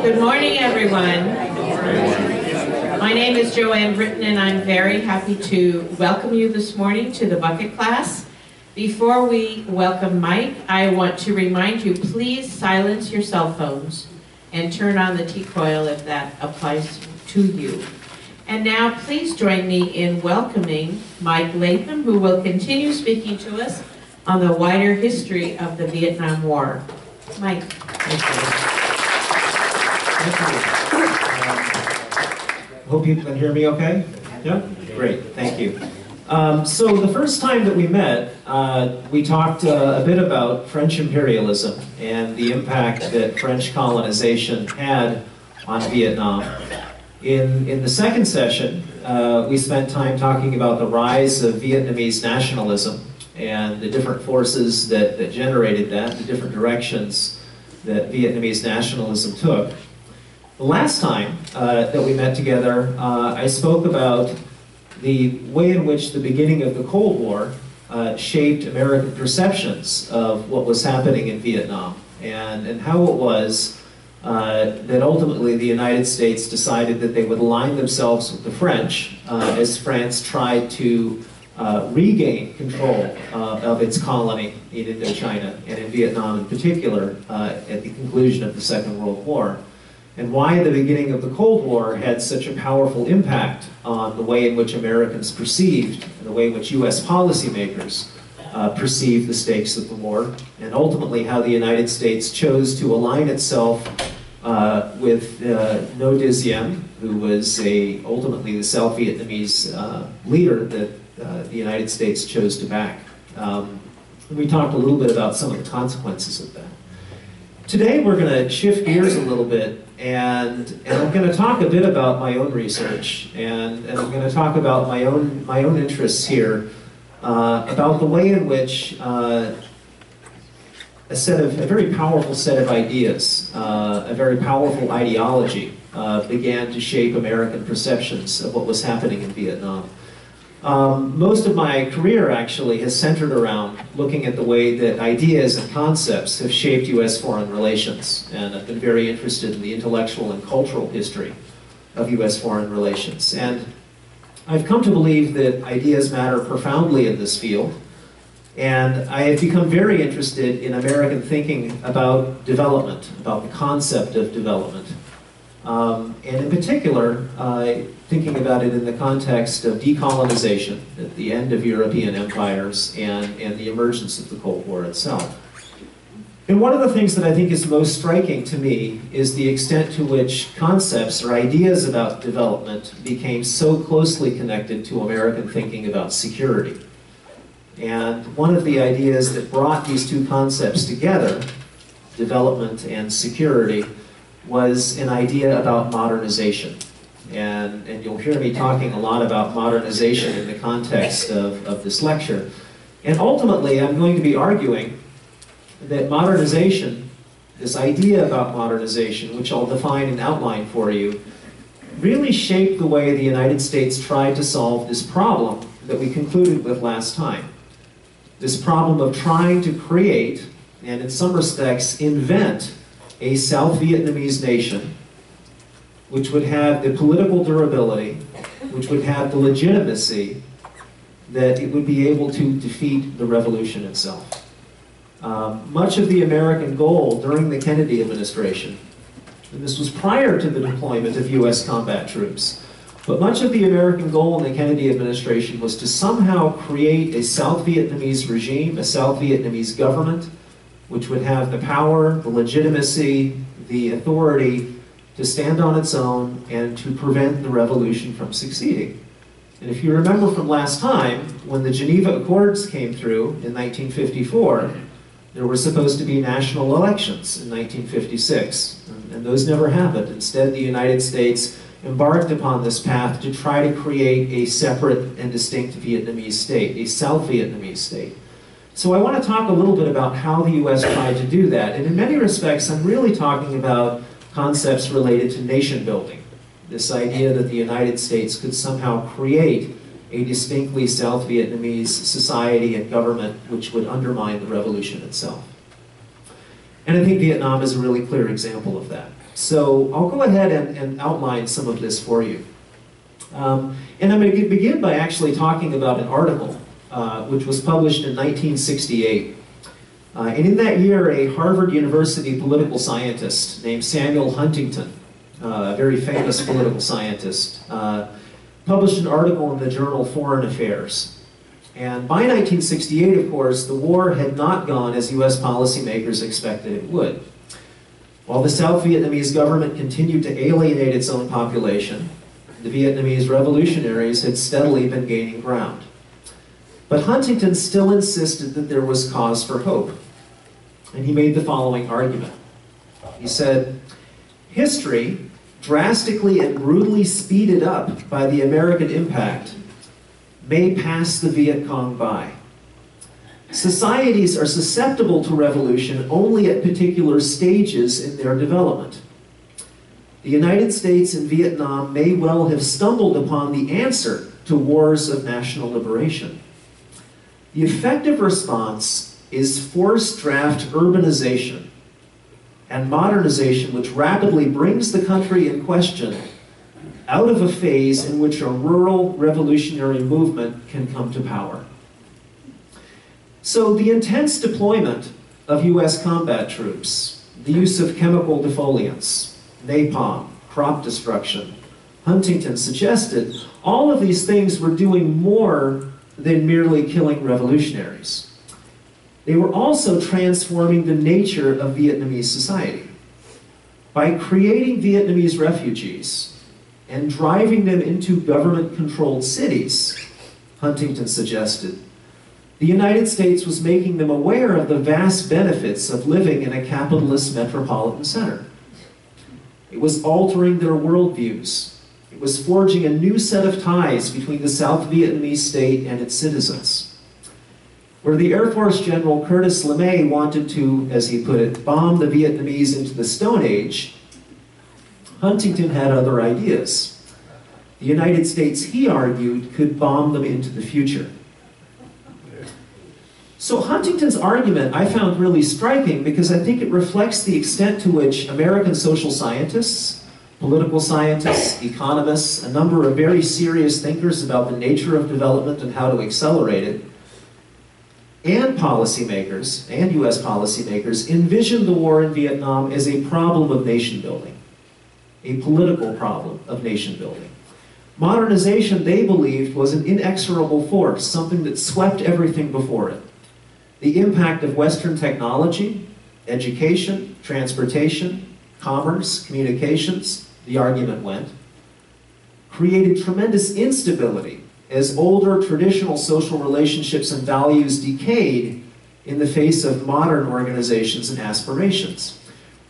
Good morning, everyone. My name is Joanne Britton, and I'm very happy to welcome you this morning to the bucket class. Before we welcome Mike, I want to remind you, please silence your cell phones and turn on the tea coil if that applies to you. And now, please join me in welcoming Mike Latham, who will continue speaking to us on the wider history of the Vietnam War. Mike. Thank you. Hope you can hear me okay? Yeah? Great, thank you. So the first time that we met, we talked a bit about French imperialism and the impact that French colonization had on Vietnam. In the second session, we spent time talking about the rise of Vietnamese nationalism and the different forces that generated that, the different directions that Vietnamese nationalism took. The last time that we met together, I spoke about the way in which the beginning of the Cold War shaped American perceptions of what was happening in Vietnam, and how it was that ultimately the United States decided that they would align themselves with the French as France tried to regain control of its colony in Indochina, and in Vietnam in particular, at the conclusion of the Second World War. And why the beginning of the Cold War had such a powerful impact on the way in which Americans perceived, and the way in which US policymakers perceived the stakes of the war, and ultimately how the United States chose to align itself with Ngo Dinh Diem, who was ultimately the South Vietnamese leader that the United States chose to back. We talked a little bit about some of the consequences of that. Today we're going to shift gears a little bit, and I'm going to talk a bit about my own research, and I'm going to talk about my own interests here, about the way in which a very powerful set of ideas, a very powerful ideology began to shape American perceptions of what was happening in Vietnam. Most of my career actually has centered around looking at the way that ideas and concepts have shaped US foreign relations, and I've been very interested in the intellectual and cultural history of US foreign relations. And I've come to believe that ideas matter profoundly in this field, and I have become very interested in American thinking about development, about the concept of development. And in particular, thinking about it in the context of decolonization at the end of European empires and the emergence of the Cold War itself. And one of the things that I think is most striking to me is the extent to which concepts or ideas about development became so closely connected to American thinking about security. And one of the ideas that brought these two concepts together, development and security, was an idea about modernization. And you'll hear me talking a lot about modernization in the context of this lecture. And ultimately, I'm going to be arguing that modernization, this idea about modernization, which I'll define and outline for you, really shaped the way the United States tried to solve this problem that we concluded with last time. This problem of trying to create, and in some respects, invent a South Vietnamese nation which would have the political durability, which would have the legitimacy that it would be able to defeat the revolution itself. Much of the American goal during the Kennedy administration, and this was prior to the deployment of US combat troops, but much of the American goal in the Kennedy administration was to somehow create a South Vietnamese regime, a South Vietnamese government, which would have the power, the legitimacy, the authority to stand on its own and to prevent the revolution from succeeding. And if you remember from last time, when the Geneva Accords came through in 1954, there were supposed to be national elections in 1956, and those never happened. Instead, the United States embarked upon this path to try to create a separate and distinct Vietnamese state, a South Vietnamese state. So I want to talk a little bit about how the US tried to do that. And in many respects, I'm really talking about concepts related to nation building. This idea that the United States could somehow create a distinctly South Vietnamese society and government which would undermine the revolution itself. And I think Vietnam is a really clear example of that. So I'll go ahead and outline some of this for you. And I'm going to begin by actually talking about an article which was published in 1968. And in that year, a Harvard University political scientist named Samuel Huntington, a very famous political scientist, published an article in the journal Foreign Affairs. And by 1968, of course, the war had not gone as US policymakers expected it would. While the South Vietnamese government continued to alienate its own population, the Vietnamese revolutionaries had steadily been gaining ground. But Huntington still insisted that there was cause for hope. And he made the following argument. He said, history, drastically and brutally speeded up by the American impact, may pass the Viet Cong by. Societies are susceptible to revolution only at particular stages in their development. The United States and Vietnam may well have stumbled upon the answer to wars of national liberation. The effective response is forced draft urbanization and modernization, which rapidly brings the country in question out of a phase in which a rural revolutionary movement can come to power. So the intense deployment of US combat troops, the use of chemical defoliants, napalm, crop destruction, Huntington suggested, all of these things were doing more than merely killing revolutionaries. They were also transforming the nature of Vietnamese society. By creating Vietnamese refugees and driving them into government-controlled cities, Huntington suggested, the United States was making them aware of the vast benefits of living in a capitalist metropolitan center. It was altering their worldviews. It was forging a new set of ties between the South Vietnamese state and its citizens. Where the Air Force General Curtis LeMay wanted to, as he put it, bomb the Vietnamese into the Stone Age, Huntington had other ideas. The United States, he argued, could bomb them into the future. So Huntington's argument I found really striking because I think it reflects the extent to which American social scientists, political scientists, economists, a number of very serious thinkers about the nature of development and how to accelerate it, and policymakers, and US policymakers, envisioned the war in Vietnam as a problem of nation building, a political problem of nation building. Modernization, they believed, was an inexorable force, something that swept everything before it. The impact of Western technology, education, transportation, commerce, communications, the argument went, created tremendous instability as older traditional social relationships and values decayed in the face of modern organizations and aspirations.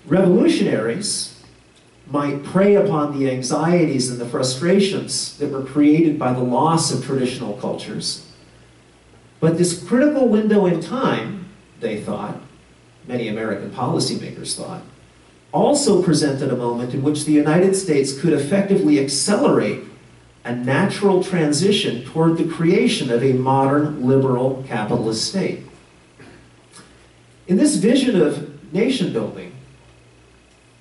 Revolutionaries might prey upon the anxieties and the frustrations that were created by the loss of traditional cultures. But this critical window in time, they thought, many American policymakers thought, also presented a moment in which the United States could effectively accelerate a natural transition toward the creation of a modern, liberal, capitalist state. In this vision of nation building,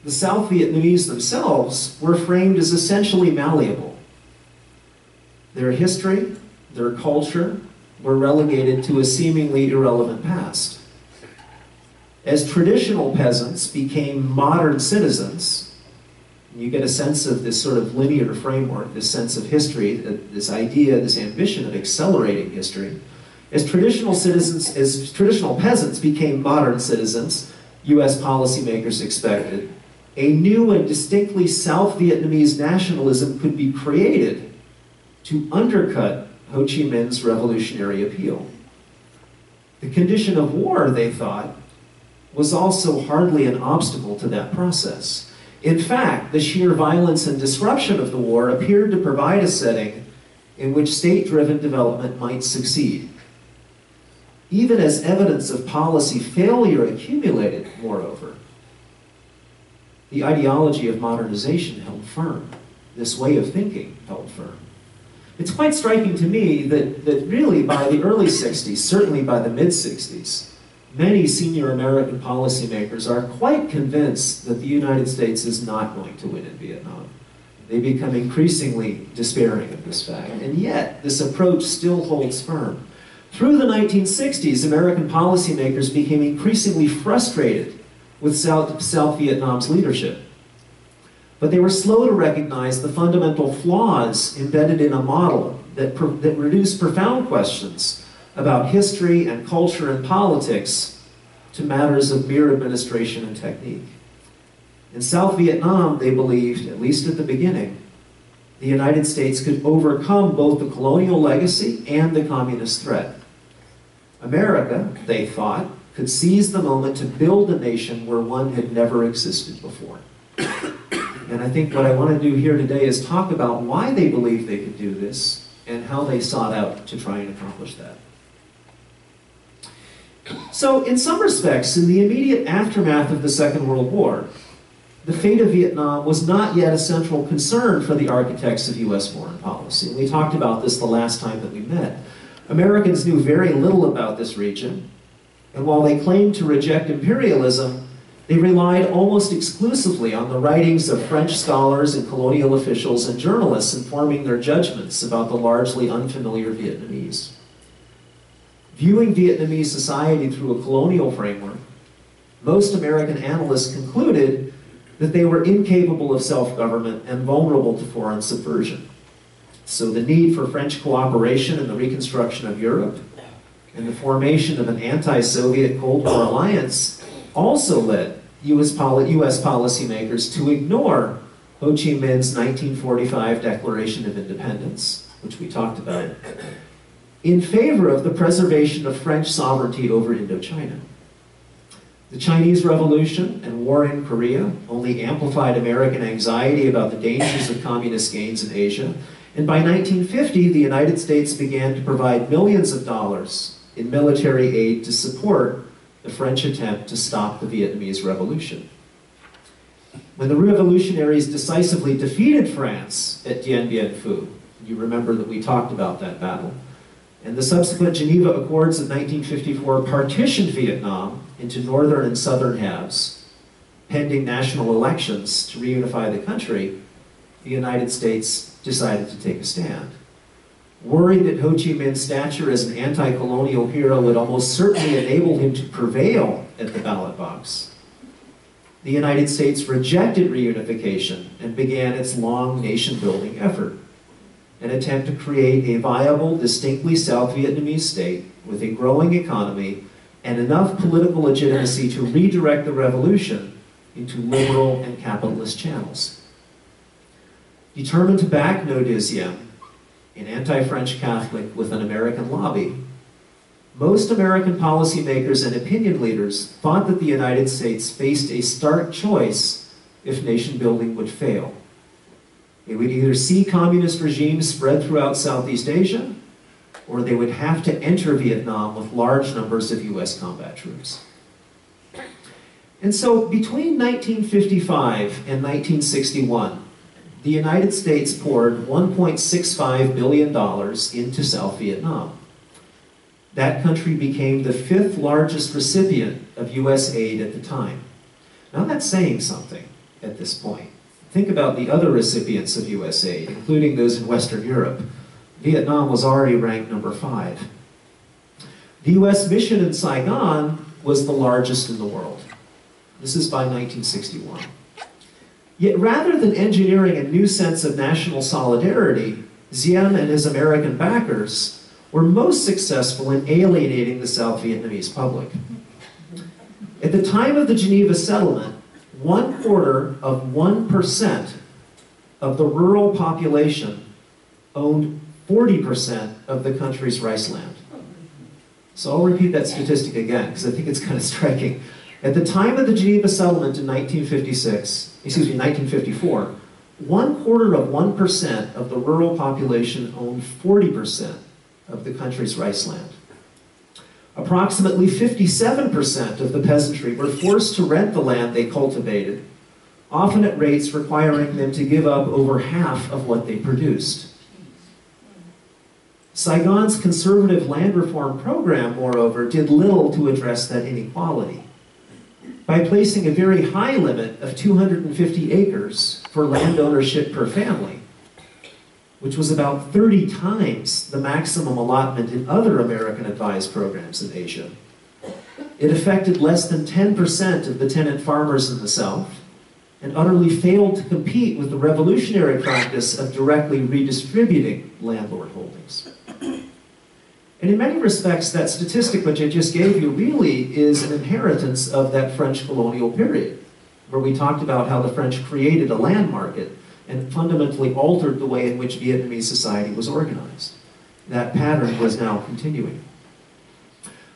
the South Vietnamese themselves were framed as essentially malleable. Their history, their culture, were relegated to a seemingly irrelevant past. As traditional peasants became modern citizens, you get a sense of this sort of linear framework, this sense of history, this idea, this ambition of accelerating history. As traditional peasants became modern citizens, US policymakers expected, a new and distinctly South Vietnamese nationalism could be created to undercut Ho Chi Minh's revolutionary appeal. The condition of war, they thought, was also hardly an obstacle to that process. In fact, the sheer violence and disruption of the war appeared to provide a setting in which state-driven development might succeed. Even as evidence of policy failure accumulated, moreover, the ideology of modernization held firm. This way of thinking held firm. It's quite striking to me that really by the early 60s, certainly by the mid-60s, many senior American policymakers are quite convinced that the United States is not going to win in Vietnam. They become increasingly despairing of this fact, and yet this approach still holds firm. Through the 1960s, American policymakers became increasingly frustrated with South Vietnam's leadership. But they were slow to recognize the fundamental flaws embedded in a model that reduced profound questions about history and culture and politics to matters of mere administration and technique. In South Vietnam, they believed, at least at the beginning, the United States could overcome both the colonial legacy and the communist threat. America, they thought, could seize the moment to build a nation where one had never existed before. And I think what I want to do here today is talk about why they believed they could do this and how they sought out to try and accomplish that. So, in some respects, in the immediate aftermath of the Second World War, the fate of Vietnam was not yet a central concern for the architects of U.S. foreign policy. And we talked about this the last time that we met. Americans knew very little about this region, and while they claimed to reject imperialism, they relied almost exclusively on the writings of French scholars and colonial officials and journalists in forming their judgments about the largely unfamiliar Vietnamese. Viewing Vietnamese society through a colonial framework, most American analysts concluded that they were incapable of self-government and vulnerable to foreign subversion. So the need for French cooperation in the reconstruction of Europe and the formation of an anti-Soviet Cold War alliance also led U.S. policymakers to ignore Ho Chi Minh's 1945 Declaration of Independence, which we talked about, in favor of the preservation of French sovereignty over Indochina. The Chinese Revolution and war in Korea only amplified American anxiety about the dangers of communist gains in Asia, and by 1950, the United States began to provide millions of dollars in military aid to support the French attempt to stop the Vietnamese Revolution. When the revolutionaries decisively defeated France at Dien Bien Phu, you remember that we talked about that battle, and the subsequent Geneva Accords of 1954 partitioned Vietnam into northern and southern halves, pending national elections to reunify the country, the United States decided to take a stand. Worried that Ho Chi Minh's stature as an anti-colonial hero would almost certainly enable him to prevail at the ballot box, the United States rejected reunification and began its long nation-building effort, an attempt to create a viable, distinctly South Vietnamese state with a growing economy and enough political legitimacy to redirect the revolution into liberal and capitalist channels. Determined to back No Deuxième, an anti-French Catholic with an American lobby, most American policymakers and opinion leaders thought that the United States faced a stark choice if nation-building would fail. They would either see communist regimes spread throughout Southeast Asia, or they would have to enter Vietnam with large numbers of U.S. combat troops. And so between 1955 and 1961, the United States poured $1.65 billion into South Vietnam. That country became the 5th largest recipient of U.S. aid at the time. Now that's saying something at this point. Think about the other recipients of U.S. aid, including those in Western Europe. Vietnam was already ranked number 5. The U.S. mission in Saigon was the largest in the world. This is by 1961. Yet rather than engineering a new sense of national solidarity, Diem and his American backers were most successful in alienating the South Vietnamese public. At the time of the Geneva settlement, 1/4% of the rural population owned 40% of the country's rice land. So I'll repeat that statistic again, because I think it's kind of striking. At the time of the Geneva settlement in 1954, 1/4% of the rural population owned 40% of the country's rice land. Approximately 57% of the peasantry were forced to rent the land they cultivated, often at rates requiring them to give up over half of what they produced. Saigon's conservative land reform program, moreover, did little to address that inequality. By placing a very high limit of 250 acres for land ownership per family, which was about 30 times the maximum allotment in other American advised programs in Asia, it affected less than 10% of the tenant farmers in the South and utterly failed to compete with the revolutionary practice of directly redistributing landlord holdings. And in many respects, that statistic which I just gave you really is an inheritance of that French colonial period, where we talked about how the French created a land market and fundamentally altered the way in which Vietnamese society was organized. That pattern was now continuing.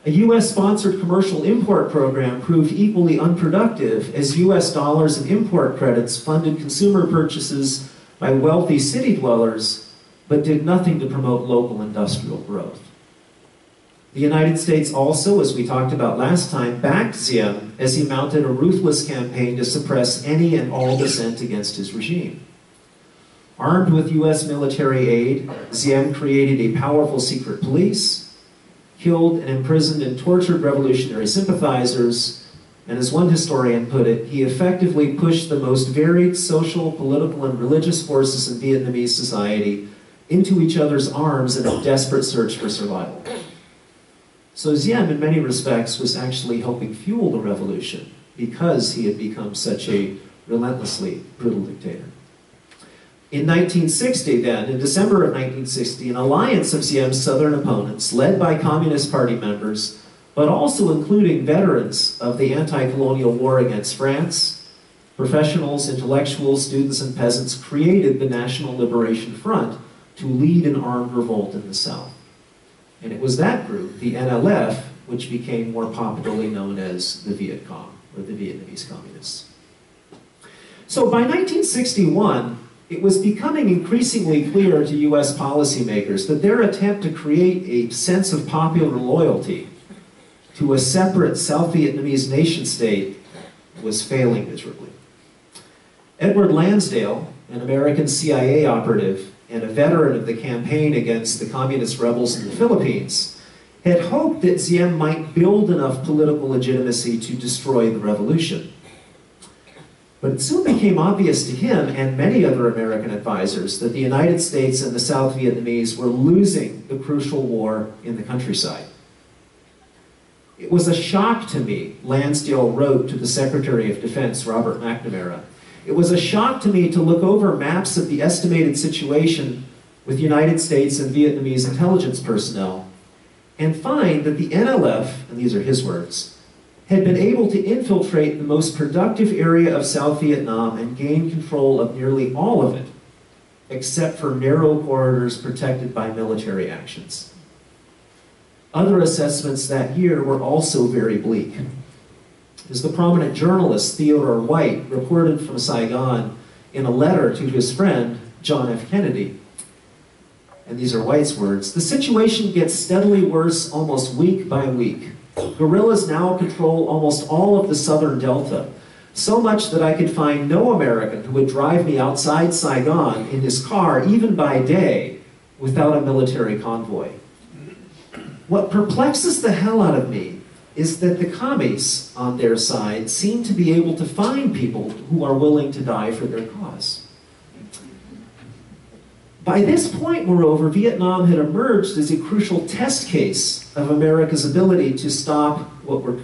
A US-sponsored commercial import program proved equally unproductive as US dollars and import credits funded consumer purchases by wealthy city dwellers, but did nothing to promote local industrial growth. The United States also, as we talked about last time, backed Diem as he mounted a ruthless campaign to suppress any and all dissent against his regime. Armed with US military aid, Diem created a powerful secret police, killed and imprisoned and tortured revolutionary sympathizers, and as one historian put it, he effectively pushed the most varied social, political, and religious forces in Vietnamese society into each other's arms in a desperate search for survival. So Diem, in many respects, was actually helping fuel the revolution because he had become such a relentlessly brutal dictator. In 1960, then, in December of 1960, an alliance of Diem's southern opponents, led by Communist Party members, but also including veterans of the anti-colonial war against France, professionals, intellectuals, students, and peasants, created the National Liberation Front to lead an armed revolt in the South. And it was that group, the NLF, which became more popularly known as the Viet Cong, or the Vietnamese Communists. So by 1961, it was becoming increasingly clear to US policymakers that their attempt to create a sense of popular loyalty to a separate South Vietnamese nation-state was failing miserably. Edward Lansdale, an American CIA operative and a veteran of the campaign against the communist rebels in the Philippines, had hoped that Diem might build enough political legitimacy to destroy the revolution. But it soon became obvious to him and many other American advisors that the United States and the South Vietnamese were losing the crucial war in the countryside. It was a shock to me, Lansdale wrote to the Secretary of Defense, Robert McNamara. It was a shock to me to look over maps of the estimated situation with United States and Vietnamese intelligence personnel and find that the NLF, and these are his words, had been able to infiltrate the most productive area of South Vietnam and gain control of nearly all of it, except for narrow corridors protected by military actions. Other assessments that year were also very bleak. As the prominent journalist Theodore White reported from Saigon in a letter to his friend, John F. Kennedy, and these are White's words, "The situation gets steadily worse almost week by week. Guerrillas now control almost all of the southern delta, so much that I could find no American who would drive me outside Saigon in his car, even by day, without a military convoy. What perplexes the hell out of me is that the commies on their side seem to be able to find people who are willing to die for their cause." By this point, moreover, Vietnam had emerged as a crucial test case of America's ability to stop what were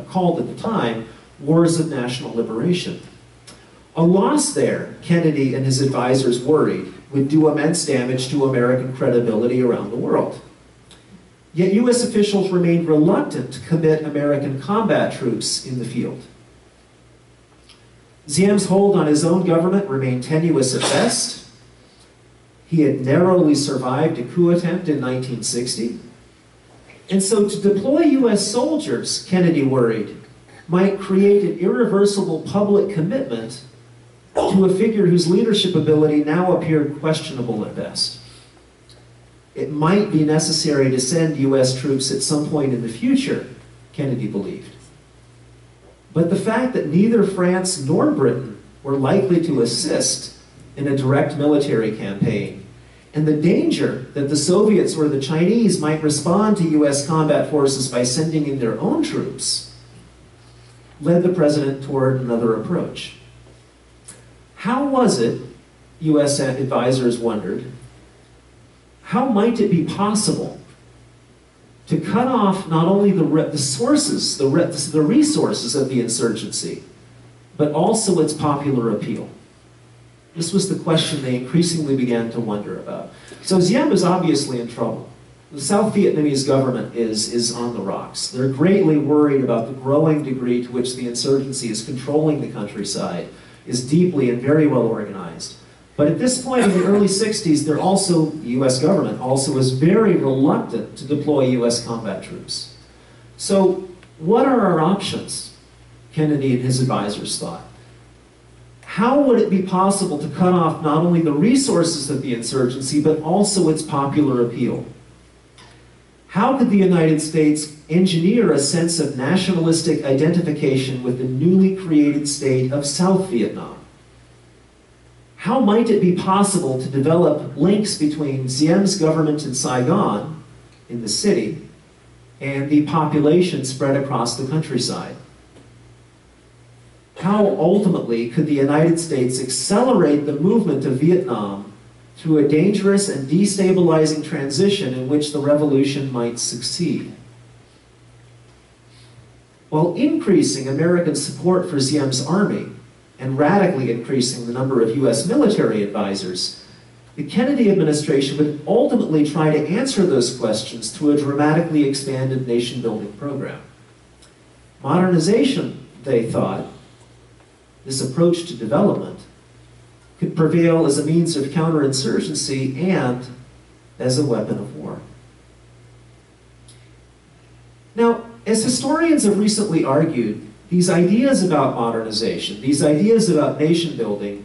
called at the time wars of national liberation. A loss there, Kennedy and his advisors worried, would do immense damage to American credibility around the world. Yet US officials remained reluctant to commit American combat troops in the field. Diem's hold on his own government remained tenuous at best. He had narrowly survived a coup attempt in 1960. And so to deploy US soldiers, Kennedy worried, might create an irreversible public commitment to a figure whose leadership ability now appeared questionable at best. It might be necessary to send US troops at some point in the future, Kennedy believed. But the fact that neither France nor Britain were likely to assist in a direct military campaign and the danger that the Soviets or the Chinese might respond to US combat forces by sending in their own troops led the president toward another approach. How was it, US advisors wondered, how might it be possible to cut off not only the resources of the insurgency, but also its popular appeal? This was the question they increasingly began to wonder about. So Diem is obviously in trouble. The South Vietnamese government is on the rocks. They're greatly worried about the growing degree to which the insurgency is controlling the countryside, is deeply and very well organized. But at this point in the early 60s, the US government also was very reluctant to deploy US combat troops. So what are our options? Kennedy and his advisors thought. How would it be possible to cut off not only the resources of the insurgency, but also its popular appeal? How could the United States engineer a sense of nationalistic identification with the newly created state of South Vietnam? How might it be possible to develop links between Diem's government in Saigon, in the city, and the population spread across the countryside? How ultimately could the United States accelerate the movement of Vietnam through a dangerous and destabilizing transition in which the revolution might succeed? While increasing American support for Diem's army and radically increasing the number of US military advisors, the Kennedy administration would ultimately try to answer those questions through a dramatically expanded nation-building program. Modernization, they thought, this approach to development, could prevail as a means of counterinsurgency and as a weapon of war. Now, as historians have recently argued, these ideas about modernization, these ideas about nation building,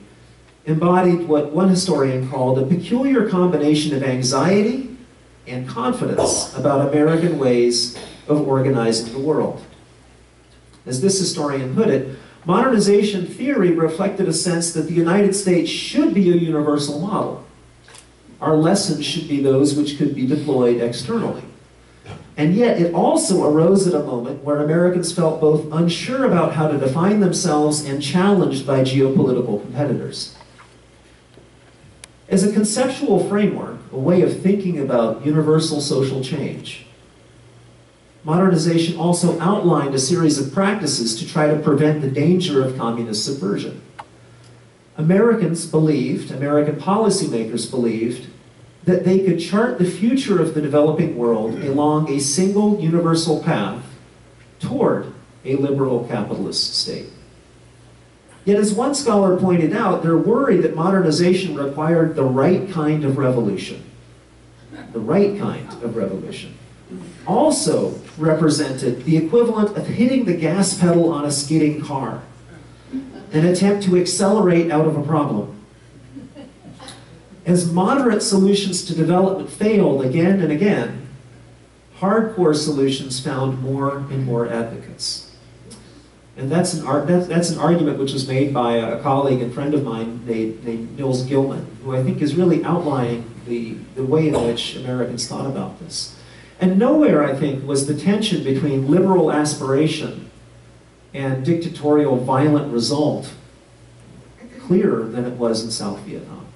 embodied what one historian called a peculiar combination of anxiety and confidence about American ways of organizing the world. As this historian put it, modernization theory reflected a sense that the United States should be a universal model. Our lessons should be those which could be deployed externally. And yet it also arose at a moment where Americans felt both unsure about how to define themselves and challenged by geopolitical competitors. As a conceptual framework, a way of thinking about universal social change, modernization also outlined a series of practices to try to prevent the danger of communist subversion. Americans believed, American policymakers believed, that they could chart the future of the developing world along a single universal path toward a liberal capitalist state. Yet, as one scholar pointed out, they're worried that modernization required the right kind of revolution. The right kind of revolution also represented the equivalent of hitting the gas pedal on a skidding car, an attempt to accelerate out of a problem. As moderate solutions to development failed again and again, hardcore solutions found more and more advocates. And that's an argument which was made by a colleague and friend of mine named Nils Gilman, who I think is really outlining the way in which Americans thought about this. And nowhere, I think, was the tension between liberal aspiration and dictatorial violent result clearer than it was in South Vietnam.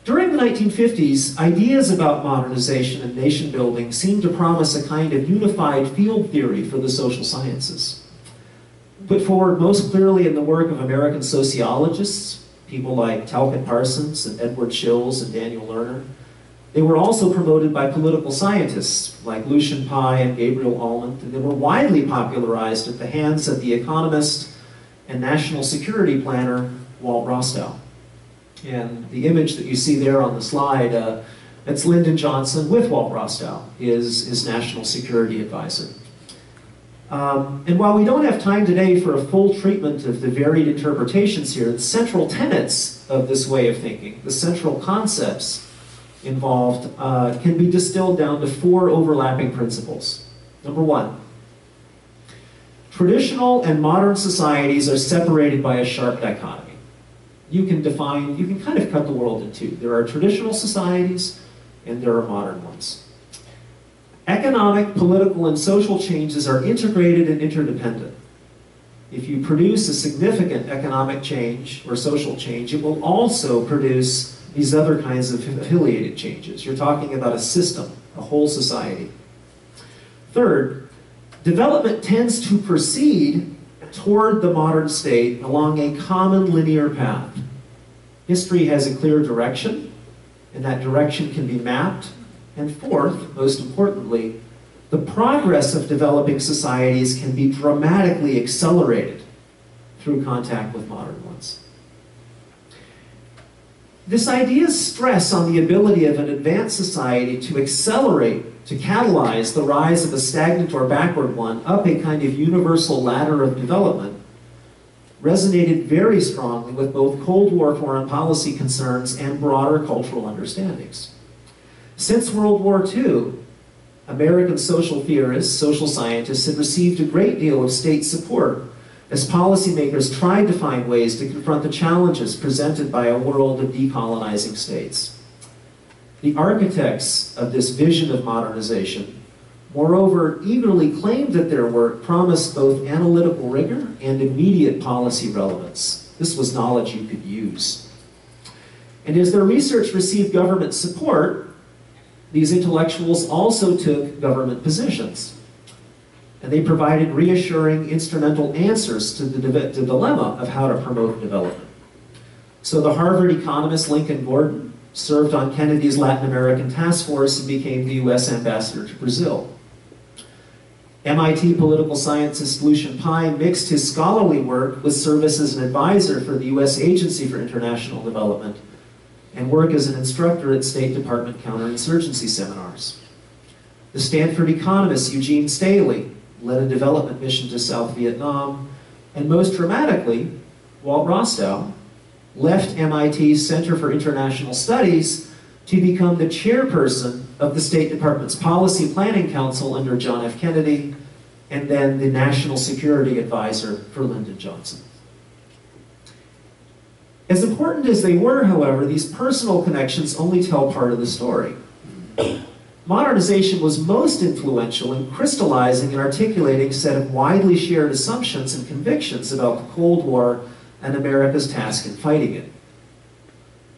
During the 1950s, ideas about modernization and nation building seemed to promise a kind of unified field theory for the social sciences. Put forward most clearly in the work of American sociologists, people like Talcott Parsons and Edward Shills and Daniel Lerner, they were also promoted by political scientists like Lucian Pye and Gabriel Almond, and they were widely popularized at the hands of the economist and national security planner Walt Rostow. And the image that you see there on the slide, that's Lyndon Johnson with Walt Rostow, his national security advisor. And while we don't have time today for a full treatment of the varied interpretations here, the central tenets of this way of thinking, the central concepts involved, can be distilled down to 4 overlapping principles. Number 1, traditional and modern societies are separated by a sharp dichotomy. you can kind of cut the world in two. There are traditional societies and there are modern ones. Economic, political, and social changes are integrated and interdependent. If you produce a significant economic change or social change, it will also produce these other kinds of affiliated changes. You're talking about a system, a whole society. Third, development tends to proceed toward the modern state along a common linear path. History has a clear direction, and that direction can be mapped. And fourth, most importantly, the progress of developing societies can be dramatically accelerated through contact with modern ones. This idea's stress on the ability of an advanced society to accelerate, to catalyze the rise of a stagnant or backward one up a kind of universal ladder of development resonated very strongly with both Cold War foreign policy concerns and broader cultural understandings. Since World War II, American social theorists, social scientists have received a great deal of state support as policymakers tried to find ways to confront the challenges presented by a world of decolonizing states. The architects of this vision of modernization, moreover, eagerly claimed that their work promised both analytical rigor and immediate policy relevance. This was knowledge you could use. And as their research received government support, these intellectuals also took government positions. And they provided reassuring instrumental answers to the dilemma of how to promote development. So the Harvard economist Lincoln Gordon served on Kennedy's Latin American task force and became the US ambassador to Brazil. MIT political scientist Lucian Pye mixed his scholarly work with service as an advisor for the US Agency for International Development and work as an instructor at State Department counterinsurgency seminars. The Stanford economist Eugene Staley led a development mission to South Vietnam, and most dramatically, Walt Rostow left MIT's Center for International Studies to become the chairperson of the State Department's Policy Planning Council under John F. Kennedy, and then the National Security Advisor for Lyndon Johnson. As important as they were, however, these personal connections only tell part of the story. Modernization was most influential in crystallizing and articulating a set of widely shared assumptions and convictions about the Cold War and America's task in fighting it.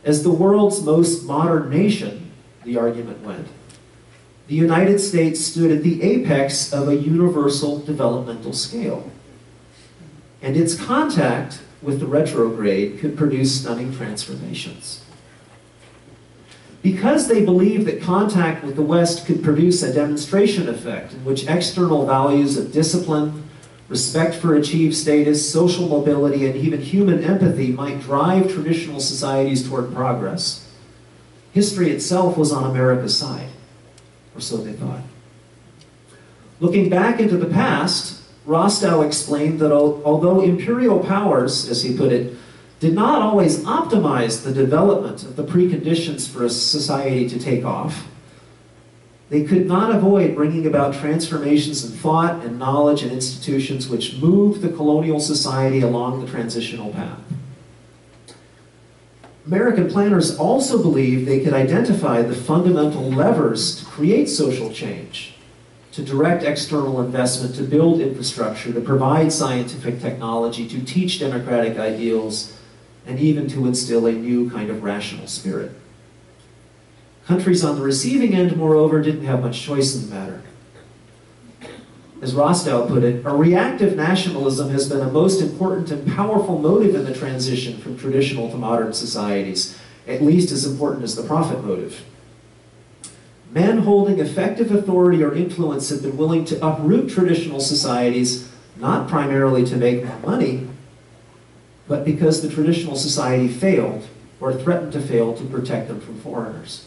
As the world's most modern nation, the argument went, the United States stood at the apex of a universal developmental scale. And its contact with the retrograde could produce stunning transformations. Because they believed that contact with the West could produce a demonstration effect in which external values of discipline, respect for achieved status, social mobility, and even human empathy might drive traditional societies toward progress, history itself was on America's side, or so they thought. Looking back into the past, Rostow explained that although imperial powers, as he put it, did not always optimize the development of the preconditions for a society to take off, they could not avoid bringing about transformations in thought and knowledge and institutions which moved the colonial society along the transitional path. American planners also believed they could identify the fundamental levers to create social change, to direct external investment, to build infrastructure, to provide scientific technology, to teach democratic ideals, and even to instill a new kind of rational spirit. Countries on the receiving end, moreover, didn't have much choice in the matter. As Rostow put it, a reactive nationalism has been a most important and powerful motive in the transition from traditional to modern societies, at least as important as the profit motive. Men holding effective authority or influence have been willing to uproot traditional societies, not primarily to make more money, but because the traditional society failed or threatened to fail to protect them from foreigners.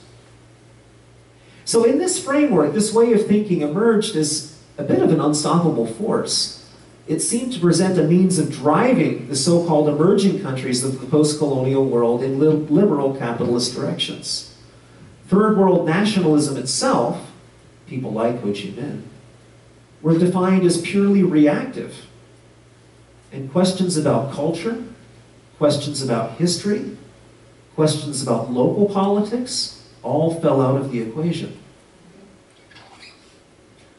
So in this framework, this way of thinking emerged as a bit of an unstoppable force. It seemed to present a means of driving the so-called emerging countries of the post-colonial world in liberal capitalist directions. Third world nationalism itself, people like Ho Chi Minh, were defined as purely reactive. And questions about culture, questions about history, questions about local politics, all fell out of the equation.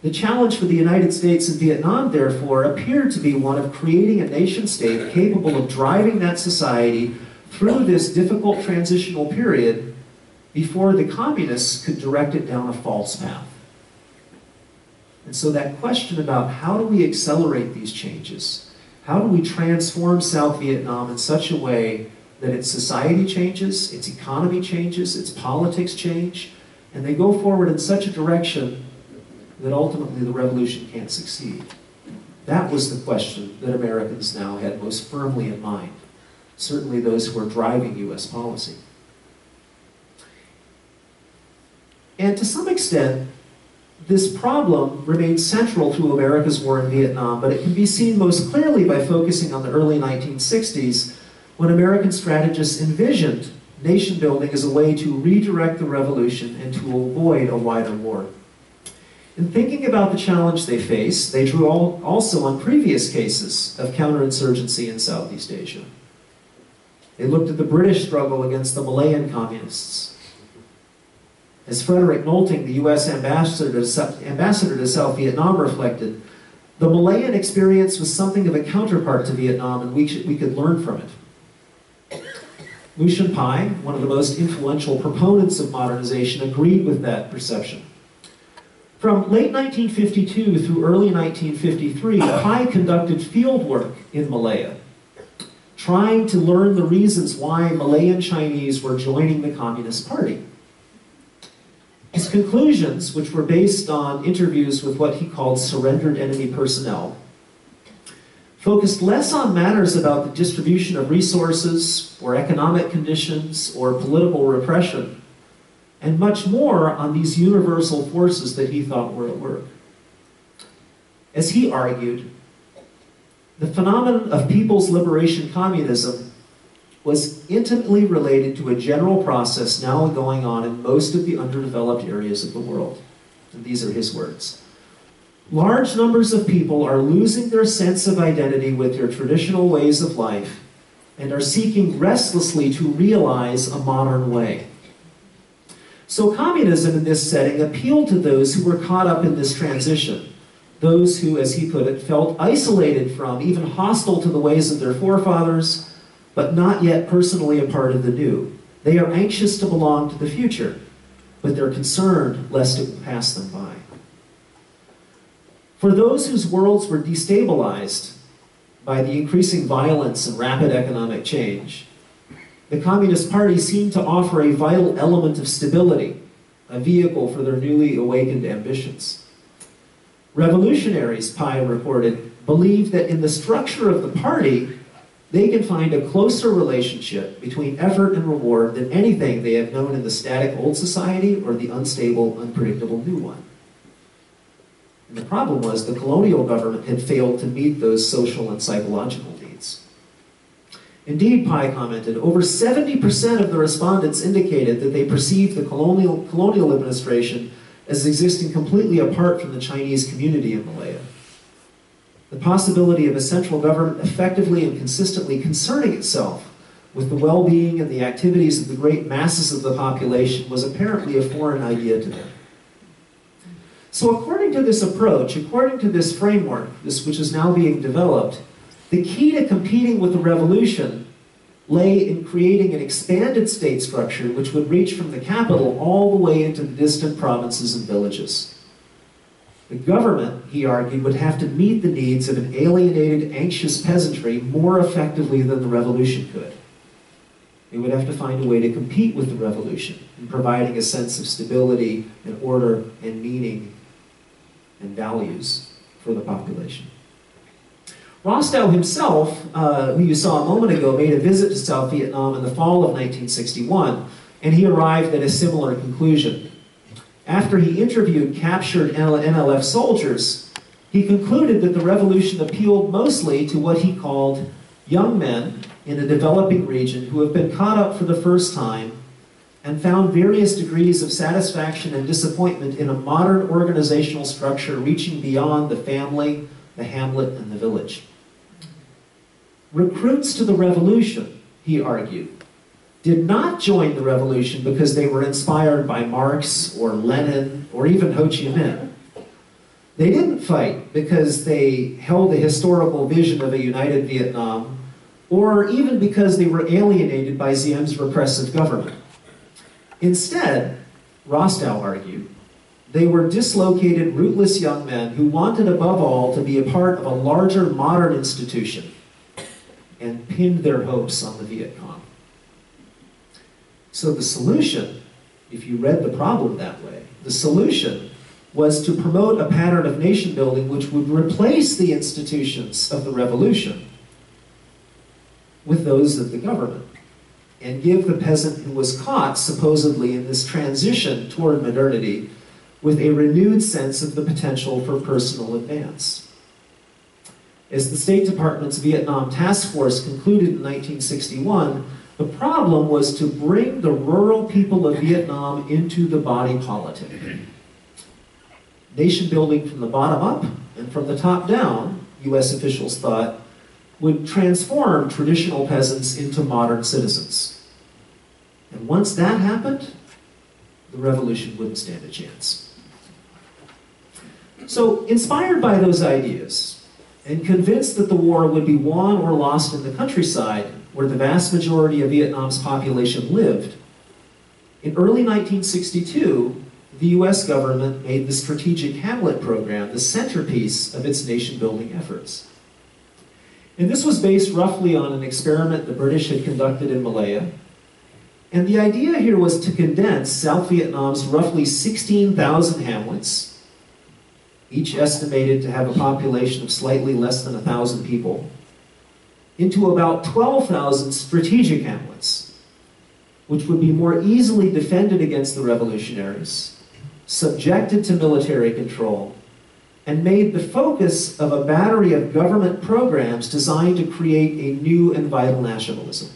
The challenge for the United States and Vietnam, therefore, appeared to be one of creating a nation-state capable of driving that society through this difficult transitional period before the communists could direct it down a false path. And so that question about how do we accelerate these changes, how do we transform South Vietnam in such a way that its society changes, its economy changes, its politics change, and they go forward in such a direction that ultimately the revolution can't succeed. That was the question that Americans now had most firmly in mind, certainly those who are driving US policy. And to some extent, this problem remains central to America's war in Vietnam, but it can be seen most clearly by focusing on the early 1960s, when American strategists envisioned nation building as a way to redirect the revolution and to avoid a wider war. In thinking about the challenge they face, they drew also on previous cases of counterinsurgency in Southeast Asia. They looked at the British struggle against the Malayan communists. As Frederick Nolting, the US ambassador to South Vietnam, reflected, the Malayan experience was something of a counterpart to Vietnam, and we could learn from it. Lucian Pai, one of the most influential proponents of modernization, agreed with that perception. From late 1952 through early 1953, Pai conducted field work in Malaya, trying to learn the reasons why Malayan Chinese were joining the Communist Party. His conclusions, which were based on interviews with what he called surrendered enemy personnel, focused less on matters about the distribution of resources, or economic conditions, or political repression, and much more on these universal forces that he thought were at work. As he argued, the phenomenon of people's liberation communism was intimately related to a general process now going on in most of the underdeveloped areas of the world. And these are his words. Large numbers of people are losing their sense of identity with their traditional ways of life and are seeking restlessly to realize a modern way. So communism in this setting appealed to those who were caught up in this transition, those who, as he put it, felt isolated from, even hostile to the ways of their forefathers, but not yet personally a part of the new. They are anxious to belong to the future, but they're concerned lest it will pass them by. For those whose worlds were destabilized by the increasing violence and rapid economic change, the Communist Party seemed to offer a vital element of stability, a vehicle for their newly awakened ambitions. Revolutionaries, Pai reported, believed that in the structure of the party, they can find a closer relationship between effort and reward than anything they have known in the static old society or the unstable, unpredictable new one. And the problem was the colonial government had failed to meet those social and psychological needs. Indeed, Pai commented, over 70% of the respondents indicated that they perceived the colonial administration as existing completely apart from the Chinese community in Malaya. The possibility of a central government effectively and consistently concerning itself with the well-being and the activities of the great masses of the population was apparently a foreign idea to them. So according to this approach, according to this framework, which is now being developed, the key to competing with the revolution lay in creating an expanded state structure which would reach from the capital all the way into the distant provinces and villages. The government, he argued, would have to meet the needs of an alienated, anxious peasantry more effectively than the revolution could. It would have to find a way to compete with the revolution in providing a sense of stability and order and meaning and values for the population. Rostow himself, who you saw a moment ago, made a visit to South Vietnam in the fall of 1961, and he arrived at a similar conclusion. After he interviewed captured NLF soldiers, he concluded that the revolution appealed mostly to what he called young men in a developing region who have been caught up for the first time and found various degrees of satisfaction and disappointment in a modern organizational structure reaching beyond the family, the hamlet, and the village. Recruits to the revolution, he argued, did not join the revolution because they were inspired by Marx or Lenin or even Ho Chi Minh. They didn't fight because they held a historical vision of a united Vietnam, or even because they were alienated by Diem's repressive government. Instead, Rostow argued, they were dislocated, rootless young men who wanted above all to be a part of a larger modern institution and pinned their hopes on the Viet Cong. So the solution, if you read the problem that way, the solution was to promote a pattern of nation building which would replace the institutions of the revolution with those of the government, and give the peasant who was caught, supposedly, in this transition toward modernity with a renewed sense of the potential for personal advance. As the State Department's Vietnam Task Force concluded in 1961, the problem was to bring the rural people of Vietnam into the body politic. Nation building from the bottom up and from the top down, US officials thought, would transform traditional peasants into modern citizens. And once that happened, the revolution wouldn't stand a chance. So, inspired by those ideas, and convinced that the war would be won or lost in the countryside, where the vast majority of Vietnam's population lived, in early 1962, the US government made the Strategic Hamlet Program the centerpiece of its nation-building efforts. And this was based roughly on an experiment the British had conducted in Malaya. And the idea here was to condense South Vietnam's roughly 16,000 hamlets, each estimated to have a population of slightly less than 1,000 people, into about 12,000 strategic hamlets, which would be more easily defended against the revolutionaries, subjected to military control, and made the focus of a battery of government programs designed to create a new and vital nationalism.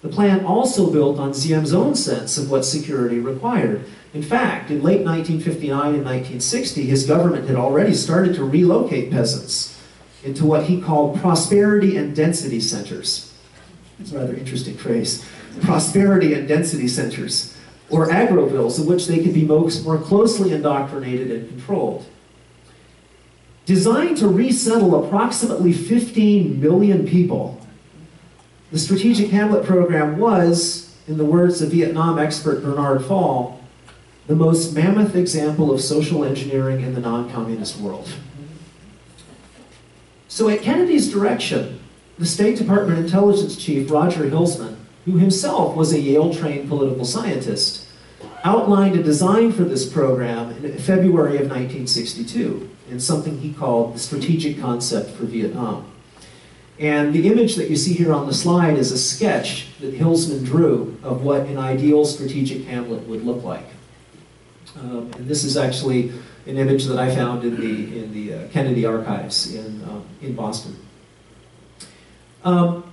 The plan also built on Diem's own sense of what security required. In fact, in late 1959 and 1960, his government had already started to relocate peasants into what he called prosperity and density centers. It's a rather interesting phrase. Prosperity and density centers, or agrovilles, in which they could be more closely indoctrinated and controlled. Designed to resettle approximately 15 million people, the Strategic Hamlet Program was, in the words of Vietnam expert Bernard Fall, the most mammoth example of social engineering in the non-communist world. So at Kennedy's direction, the State Department intelligence chief, Roger Hilsman, who himself was a Yale-trained political scientist, outlined a design for this program in February of 1962 in something he called the Strategic Concept for Vietnam. And the image that you see here on the slide is a sketch that Hilsman drew of what an ideal strategic hamlet would look like. And this is actually an image that I found in the Kennedy archives in Boston. On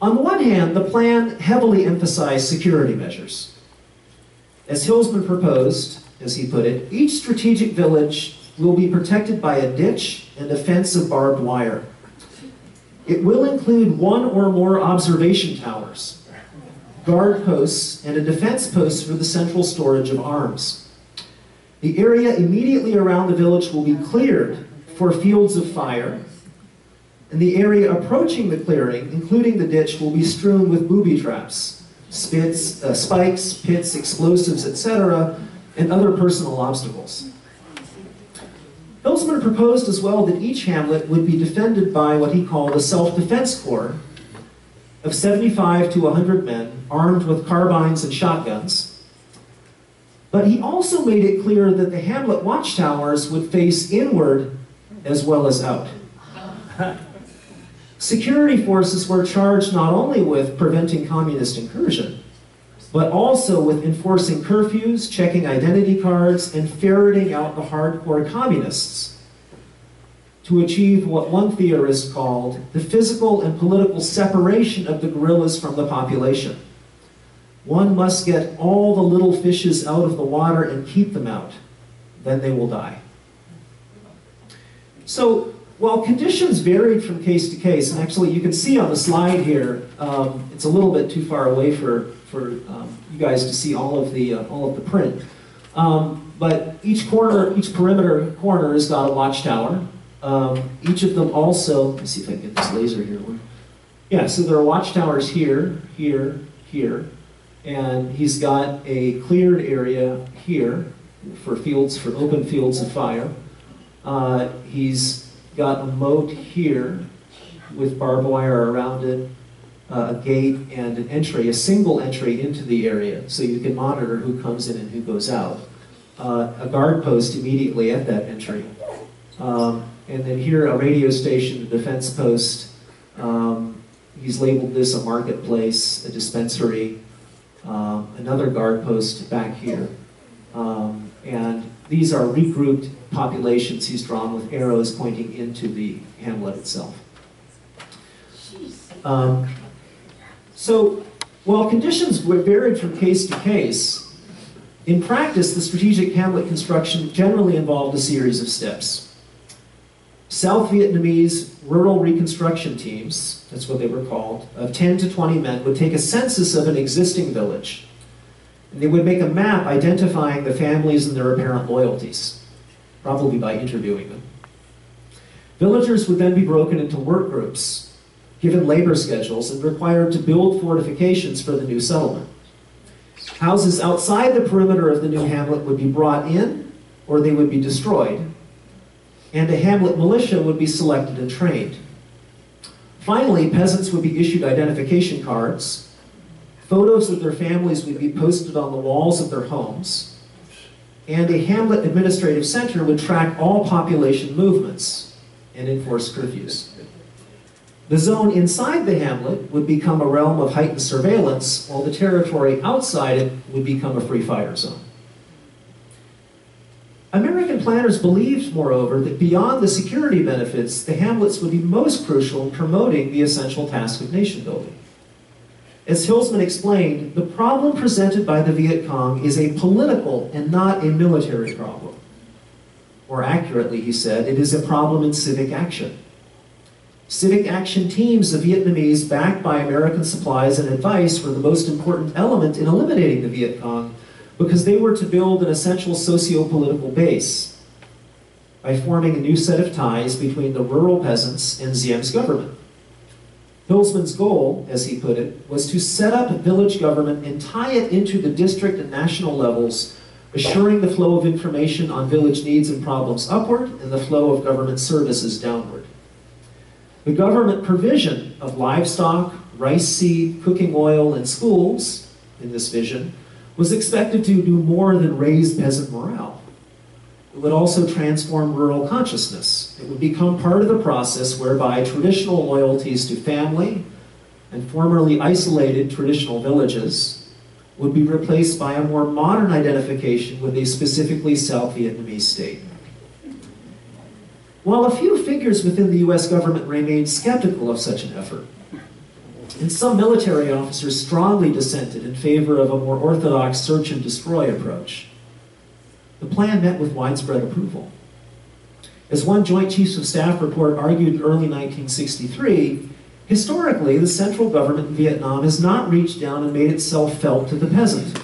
the one hand, the plan heavily emphasized security measures. As Hilsman proposed, as he put it, each strategic village will be protected by a ditch and a fence of barbed wire. It will include one or more observation towers, guard posts, and a defense post for the central storage of arms. The area immediately around the village will be cleared for fields of fire, and the area approaching the clearing, including the ditch, will be strewn with booby traps, spikes, pits, explosives, etc., and other personal obstacles. Hilsman proposed as well that each hamlet would be defended by what he called a self-defense corps of 75 to 100 men armed with carbines and shotguns. But he also made it clear that the hamlet watchtowers would face inward as well as out. Security forces were charged not only with preventing communist incursion, but also with enforcing curfews, checking identity cards, and ferreting out the hardcore communists to achieve what one theorist called the physical and political separation of the guerrillas from the population. One must get all the little fishes out of the water and keep them out. Then they will die. So While conditions varied from case to case, and actually you can see on the slide here, it's a little bit too far away for you guys to see all of the print. But each perimeter corner has got a watchtower. Each of them also, let me see if I can get this laser here. Yeah, so there are watchtowers here, here, here, and he's got a cleared area here for open fields of fire. He's got a moat here with barbed wire around it, a gate and an entry, a single entry into the area, so you can monitor who comes in and who goes out. A guard post immediately at that entry. And then here, a radio station, a defense post. He's labeled this a marketplace, a dispensary, another guard post back here. And these are regrouped populations he's drawn with arrows pointing into the hamlet itself. So while conditions varied from case to case, in practice, the strategic hamlet construction generally involved a series of steps. South Vietnamese rural reconstruction teams, that's what they were called, of 10 to 20 men would take a census of an existing village. And they would make a map identifying the families and their apparent loyalties, probably by interviewing them. Villagers would then be broken into work groups, given labor schedules, and required to build fortifications for the new settlement. Houses outside the perimeter of the new hamlet would be brought in, or they would be destroyed, and a hamlet militia would be selected and trained. Finally, peasants would be issued identification cards. Photos of their families would be posted on the walls of their homes, and a hamlet administrative center would track all population movements and enforce curfews. The zone inside the hamlet would become a realm of heightened surveillance, while the territory outside it would become a free fire zone. American planners believed, moreover, that beyond the security benefits, the hamlets would be most crucial in promoting the essential task of nation building. As Hillsman explained, the problem presented by the Viet Cong is a political and not a military problem. More accurately, he said, it is a problem in civic action. Civic action teams of Vietnamese backed by American supplies and advice were the most important element in eliminating the Viet Cong, because they were to build an essential socio-political base by forming a new set of ties between the rural peasants and Diem's government. Hillsman's goal, as he put it, was to set up a village government and tie it into the district and national levels, assuring the flow of information on village needs and problems upward and the flow of government services downward. The government provision of livestock, rice seed, cooking oil, and schools, in this vision, was expected to do more than raise peasant morale. It would also transform rural consciousness. It would become part of the process whereby traditional loyalties to family and formerly isolated traditional villages would be replaced by a more modern identification with a specifically South Vietnamese state. While a few figures within the US government remained skeptical of such an effort, and some military officers strongly dissented in favor of a more orthodox search and destroy approach, the plan met with widespread approval. As one Joint Chiefs of Staff report argued in early 1963, historically, the central government in Vietnam has not reached down and made itself felt to the peasant.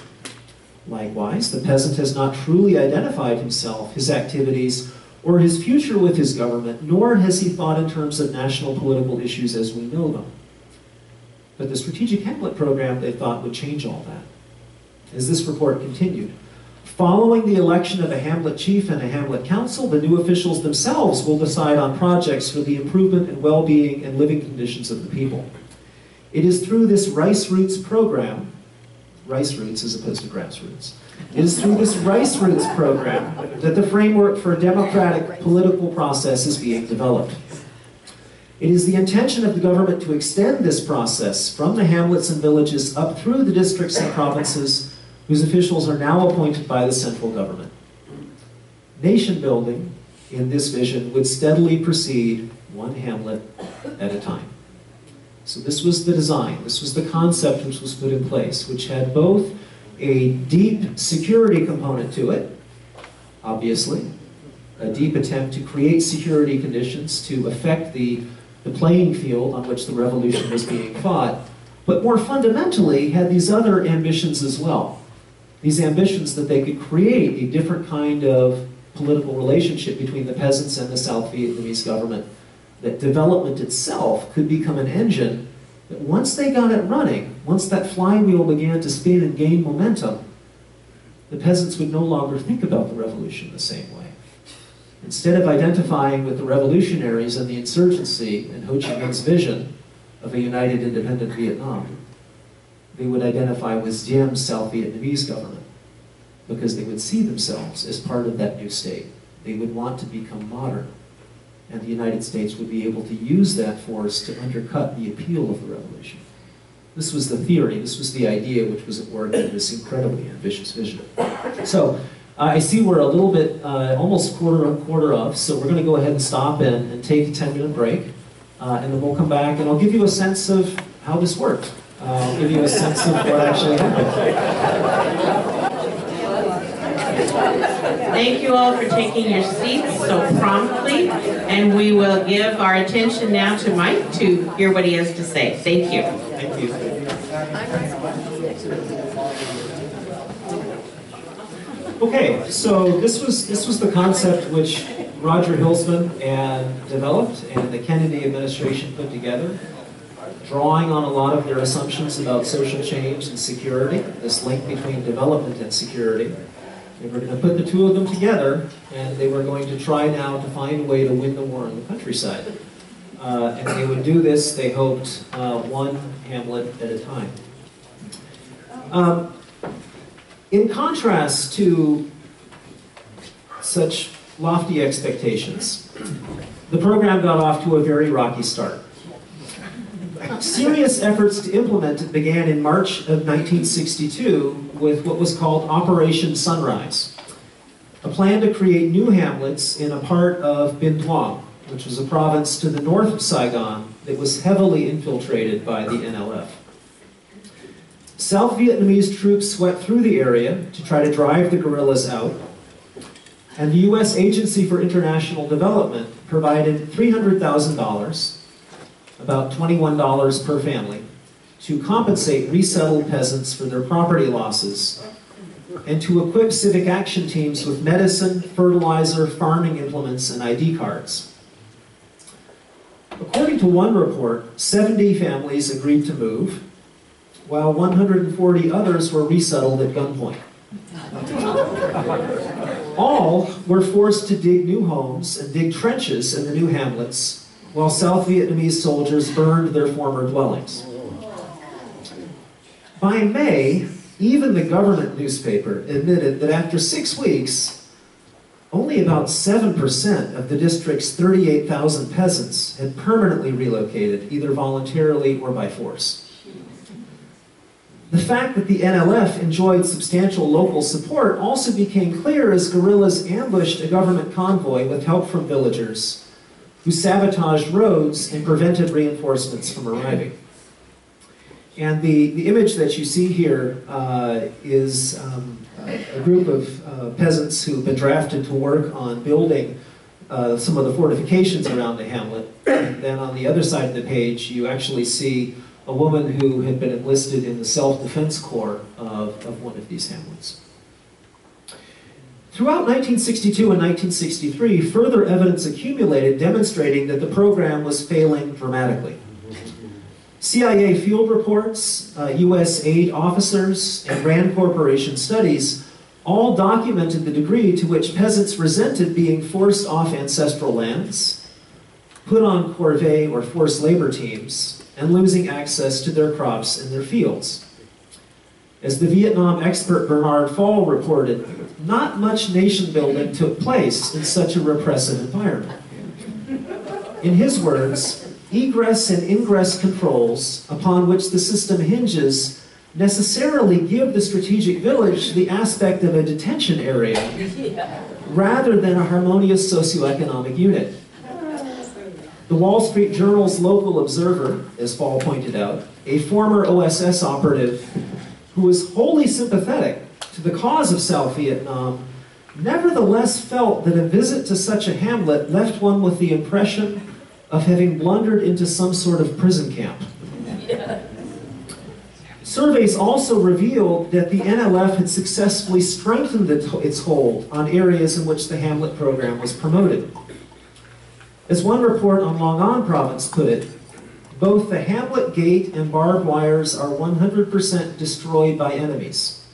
Likewise, the peasant has not truly identified himself, his activities, or his future with his government, nor has he thought in terms of national political issues as we know them. But the Strategic Hamlet Program, they thought, would change all that. As this report continued, following the election of a Hamlet chief and a Hamlet council, the new officials themselves will decide on projects for the improvement and well-being and living conditions of the people. It is through this Rice Roots program, rice roots as opposed to grassroots, it is through this Rice Roots program that the framework for a democratic political process is being developed. It is the intention of the government to extend this process from the hamlets and villages up through the districts and provinces whose officials are now appointed by the central government. Nation building, in this vision, would steadily proceed one hamlet at a time. So this was the design, this was the concept which was put in place, which had both a deep security component to it, obviously, a deep attempt to create security conditions to affect the playing field on which the revolution was being fought, but more fundamentally had these other ambitions as well. These ambitions that they could create a different kind of political relationship between the peasants and the South Vietnamese government, that development itself could become an engine that once they got it running, once that flywheel began to spin and gain momentum, the peasants would no longer think about the revolution the same way. Instead of identifying with the revolutionaries and the insurgency and Ho Chi Minh's vision of a united independent Vietnam, they would identify with Diem's South Vietnamese government, because they would see themselves as part of that new state. They would want to become modern, and the United States would be able to use that force to undercut the appeal of the revolution. This was the theory, this was the idea which was at work in this incredibly ambitious vision. So, I see we're a little bit, almost quarter of, so we're going to go ahead and stop and take a 10-minute break, and then we'll come back and I'll give you a sense of how this worked. I'll give you a sense of what actually happened. Thank you all for taking your seats so promptly, and we will give our attention now to Mike to hear what he has to say. Thank you. Thank you. Okay, so this was the concept which Roger Hilsman developed and the Kennedy administration put together, drawing on a lot of their assumptions about social change and security, this link between development and security. They were going to put the two of them together, and they were going to try now to find a way to win the war in the countryside. And they would do this, they hoped, one hamlet at a time. In contrast to such lofty expectations, the program got off to a very rocky start. Serious efforts to implement it began in March of 1962 with what was called Operation Sunrise, a plan to create new hamlets in a part of Binh Thuong, which was a province to the north of Saigon that was heavily infiltrated by the NLF. South Vietnamese troops swept through the area to try to drive the guerrillas out, and the U.S. Agency for International Development provided $300,000, about $21 per family, to compensate resettled peasants for their property losses and to equip civic action teams with medicine, fertilizer, farming implements, and ID cards. According to one report, 70 families agreed to move, while 140 others were resettled at gunpoint. All were forced to dig new homes and dig trenches in the new hamlets, while South Vietnamese soldiers burned their former dwellings. By May, even the government newspaper admitted that after 6 weeks, only about 7% of the district's 38,000 peasants had permanently relocated, either voluntarily or by force. The fact that the NLF enjoyed substantial local support also became clear as guerrillas ambushed a government convoy with help from villagers, who sabotaged roads and prevented reinforcements from arriving. And the image that you see here is a group of peasants who've been drafted to work on building some of the fortifications around the hamlet. And then on the other side of the page, you actually see a woman who had been enlisted in the self-defense corps of one of these hamlets. Throughout 1962 and 1963, further evidence accumulated demonstrating that the program was failing dramatically. CIA field reports, US aid officers, and RAND Corporation studies all documented the degree to which peasants resented being forced off ancestral lands, put on corvée or forced labor teams, and losing access to their crops and their fields. As the Vietnam expert Bernard Fall reported, not much nation building took place in such a repressive environment. In his words, egress and ingress controls upon which the system hinges necessarily give the strategic village the aspect of a detention area rather than a harmonious socioeconomic unit. The Wall Street Journal's local observer, as Fall pointed out, a former OSS operative who was wholly sympathetic to the cause of South Vietnam, nevertheless felt that a visit to such a hamlet left one with the impression of having blundered into some sort of prison camp. Surveys also revealed that the NLF had successfully strengthened its hold on areas in which the hamlet program was promoted. As one report on Long An province put it, both the hamlet gate and barbed wires are 100% destroyed by enemies.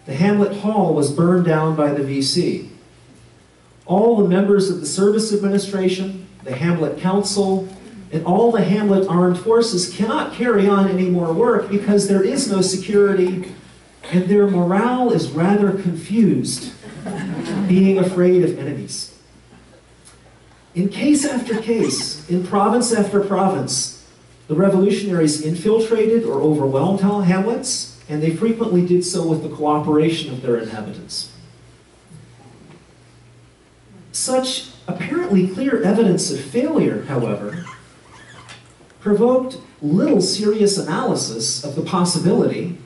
The hamlet hall was burned down by the VC. All the members of the service administration, the hamlet council, and all the hamlet armed forces cannot carry on any more work because there is no security and their morale is rather confused, being afraid of enemies. In case after case, in province after province, the revolutionaries infiltrated or overwhelmed hamlets, and they frequently did so with the cooperation of their inhabitants. Such apparently clear evidence of failure, however, provoked little serious analysis of the possibility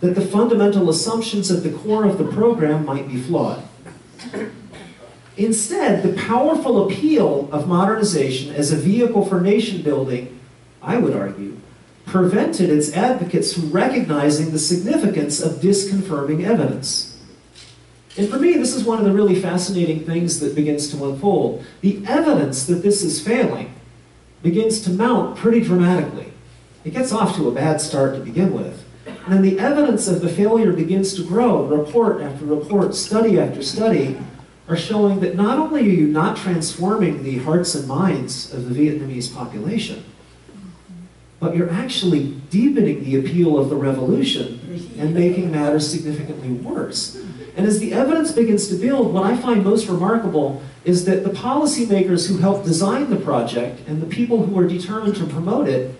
that the fundamental assumptions at the core of the program might be flawed. Instead, the powerful appeal of modernization as a vehicle for nation building, I would argue, prevented its advocates from recognizing the significance of disconfirming evidence. And for me, this is one of the really fascinating things that begins to unfold. The evidence that this is failing begins to mount pretty dramatically. It gets off to a bad start to begin with. And then the evidence of the failure begins to grow. Report after report, study after study are showing that not only are you not transforming the hearts and minds of the Vietnamese population, but you're actually deepening the appeal of the revolution and making matters significantly worse. And as the evidence begins to build, what I find most remarkable is that the policymakers who helped design the project and the people who are determined to promote it,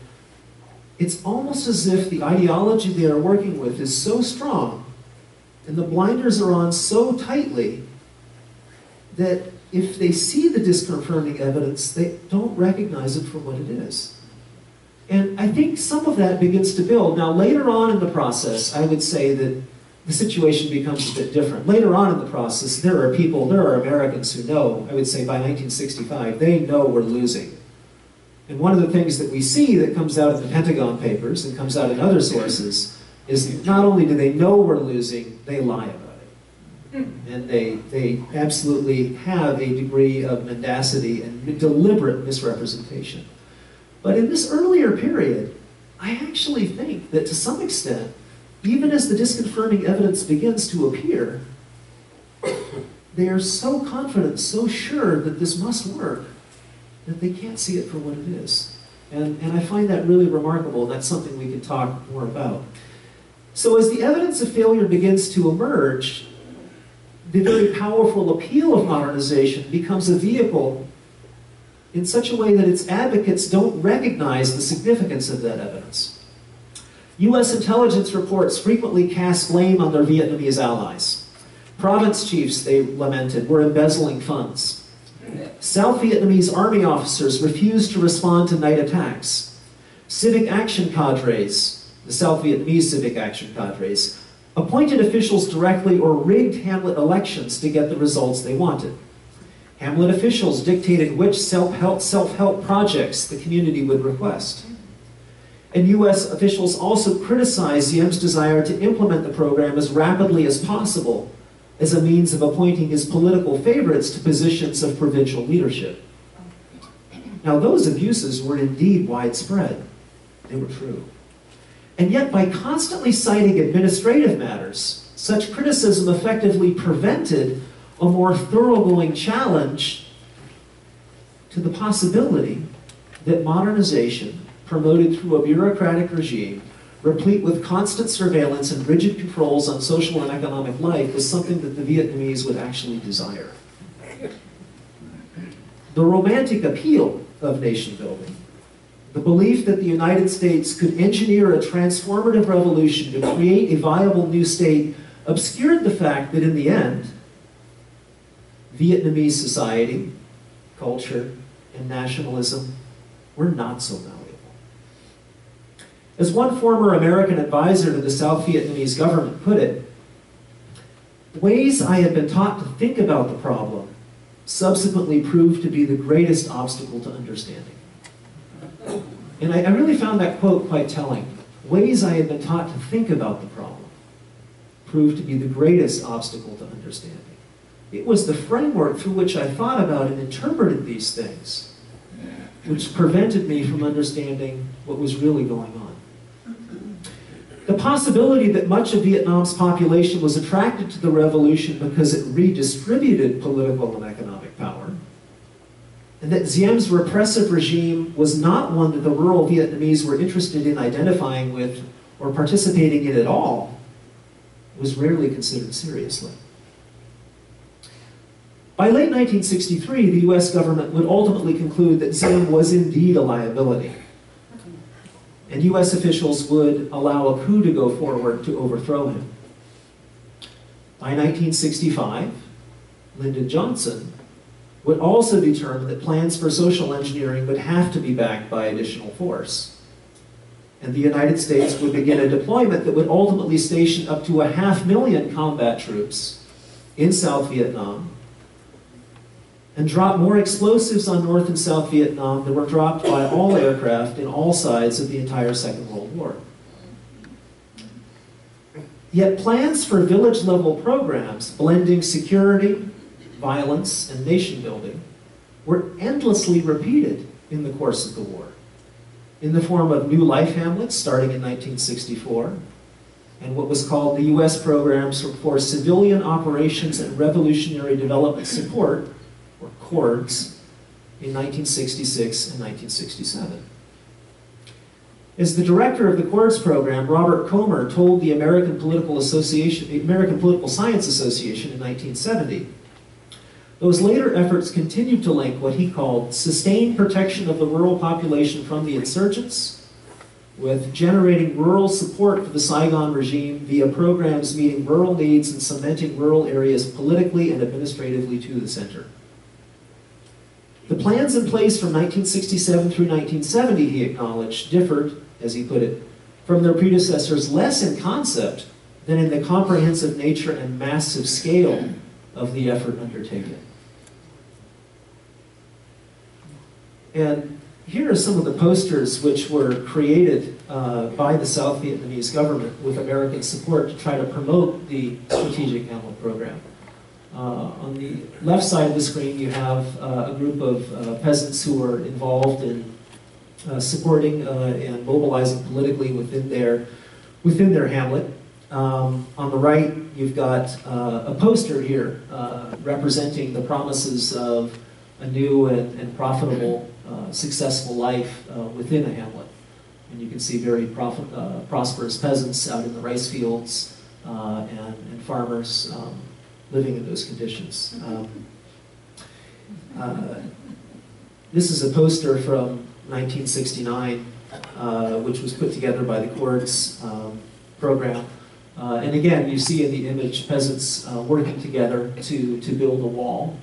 it's almost as if the ideology they are working with is so strong and the blinders are on so tightly that if they see the disconfirming evidence, they don't recognize it for what it is. And I think some of that begins to build. Now, later on in the process, I would say that the situation becomes a bit different. Later on in the process, there are Americans who know, I would say by 1965, they know we're losing. And one of the things that we see that comes out of the Pentagon Papers and comes out in other sources is not only do they know we're losing, they lie about it. And they absolutely have a degree of mendacity and deliberate misrepresentation. But in this earlier period, I actually think that to some extent, even as the disconfirming evidence begins to appear, they are so confident, so sure that this must work, that they can't see it for what it is. And I find that really remarkable, and that's something we can talk more about. So as the evidence of failure begins to emerge, the very powerful appeal of modernization becomes a vehicle in such a way that its advocates don't recognize the significance of that evidence. U.S. intelligence reports frequently cast blame on their Vietnamese allies. Province chiefs, they lamented, were embezzling funds. South Vietnamese army officers refused to respond to night attacks. Civic action cadres, the South Vietnamese civic action cadres, appointed officials directly or rigged hamlet elections to get the results they wanted. Hamlet officials dictated which self-help projects the community would request. And U.S. officials also criticized Diem's desire to implement the program as rapidly as possible as a means of appointing his political favorites to positions of provincial leadership. Now, those abuses were indeed widespread. They were true. And yet, by constantly citing administrative matters, such criticism effectively prevented a more thoroughgoing challenge to the possibility that modernization, promoted through a bureaucratic regime, replete with constant surveillance and rigid controls on social and economic life, was something that the Vietnamese would actually desire. The romantic appeal of nation building, the belief that the United States could engineer a transformative revolution to create a viable new state, obscured the fact that in the end, Vietnamese society, culture, and nationalism were not so malleable. As one former American advisor to the South Vietnamese government put it, Ways I had been taught to think about the problem subsequently proved to be the greatest obstacle to understanding. And I really found that quote quite telling. Ways I had been taught to think about the problem proved to be the greatest obstacle to understanding. It was the framework through which I thought about and interpreted these things which prevented me from understanding what was really going on. The possibility that much of Vietnam's population was attracted to the revolution because it redistributed political and economic power, and that Diem's repressive regime was not one that the rural Vietnamese were interested in identifying with or participating in at all, was rarely considered seriously. By late 1963, the US government would ultimately conclude that Diem was indeed a liability, and US officials would allow a coup to go forward to overthrow him. By 1965, Lyndon Johnson would also determine that plans for social engineering would have to be backed by additional force. And the United States would begin a deployment that would ultimately station up to 500,000 combat troops in South Vietnam and drop more explosives on North and South Vietnam than were dropped by all aircraft in all sides of the entire Second World War. Yet plans for village-level programs blending security, violence, and nation-building were endlessly repeated in the course of the war, in the form of new life hamlets starting in 1964, and what was called the U.S. Programs for Civilian Operations and Revolutionary Development Support, or CORDS, in 1966 and 1967. As the director of the CORDS program, Robert Comer told the American Political Science Association in 1970, those later efforts continued to link what he called sustained protection of the rural population from the insurgents with generating rural support for the Saigon regime via programs meeting rural needs and cementing rural areas politically and administratively to the center. The plans in place from 1967 through 1970, he acknowledged, differed, as he put it, from their predecessors less in concept than in the comprehensive nature and massive scale of the effort undertaken. And here are some of the posters which were created by the South Vietnamese government with American support to try to promote the Strategic Hamlet Program. On the left side of the screen, you have a group of peasants who were involved in supporting and mobilizing politically within their hamlet. On the right, you've got a poster here representing the promises of a new and profitable, successful life within a hamlet. And you can see very prosperous peasants out in the rice fields and farmers living in those conditions. This is a poster from 1969, which was put together by the CORDS program. And again, you see in the image peasants working together to build a wall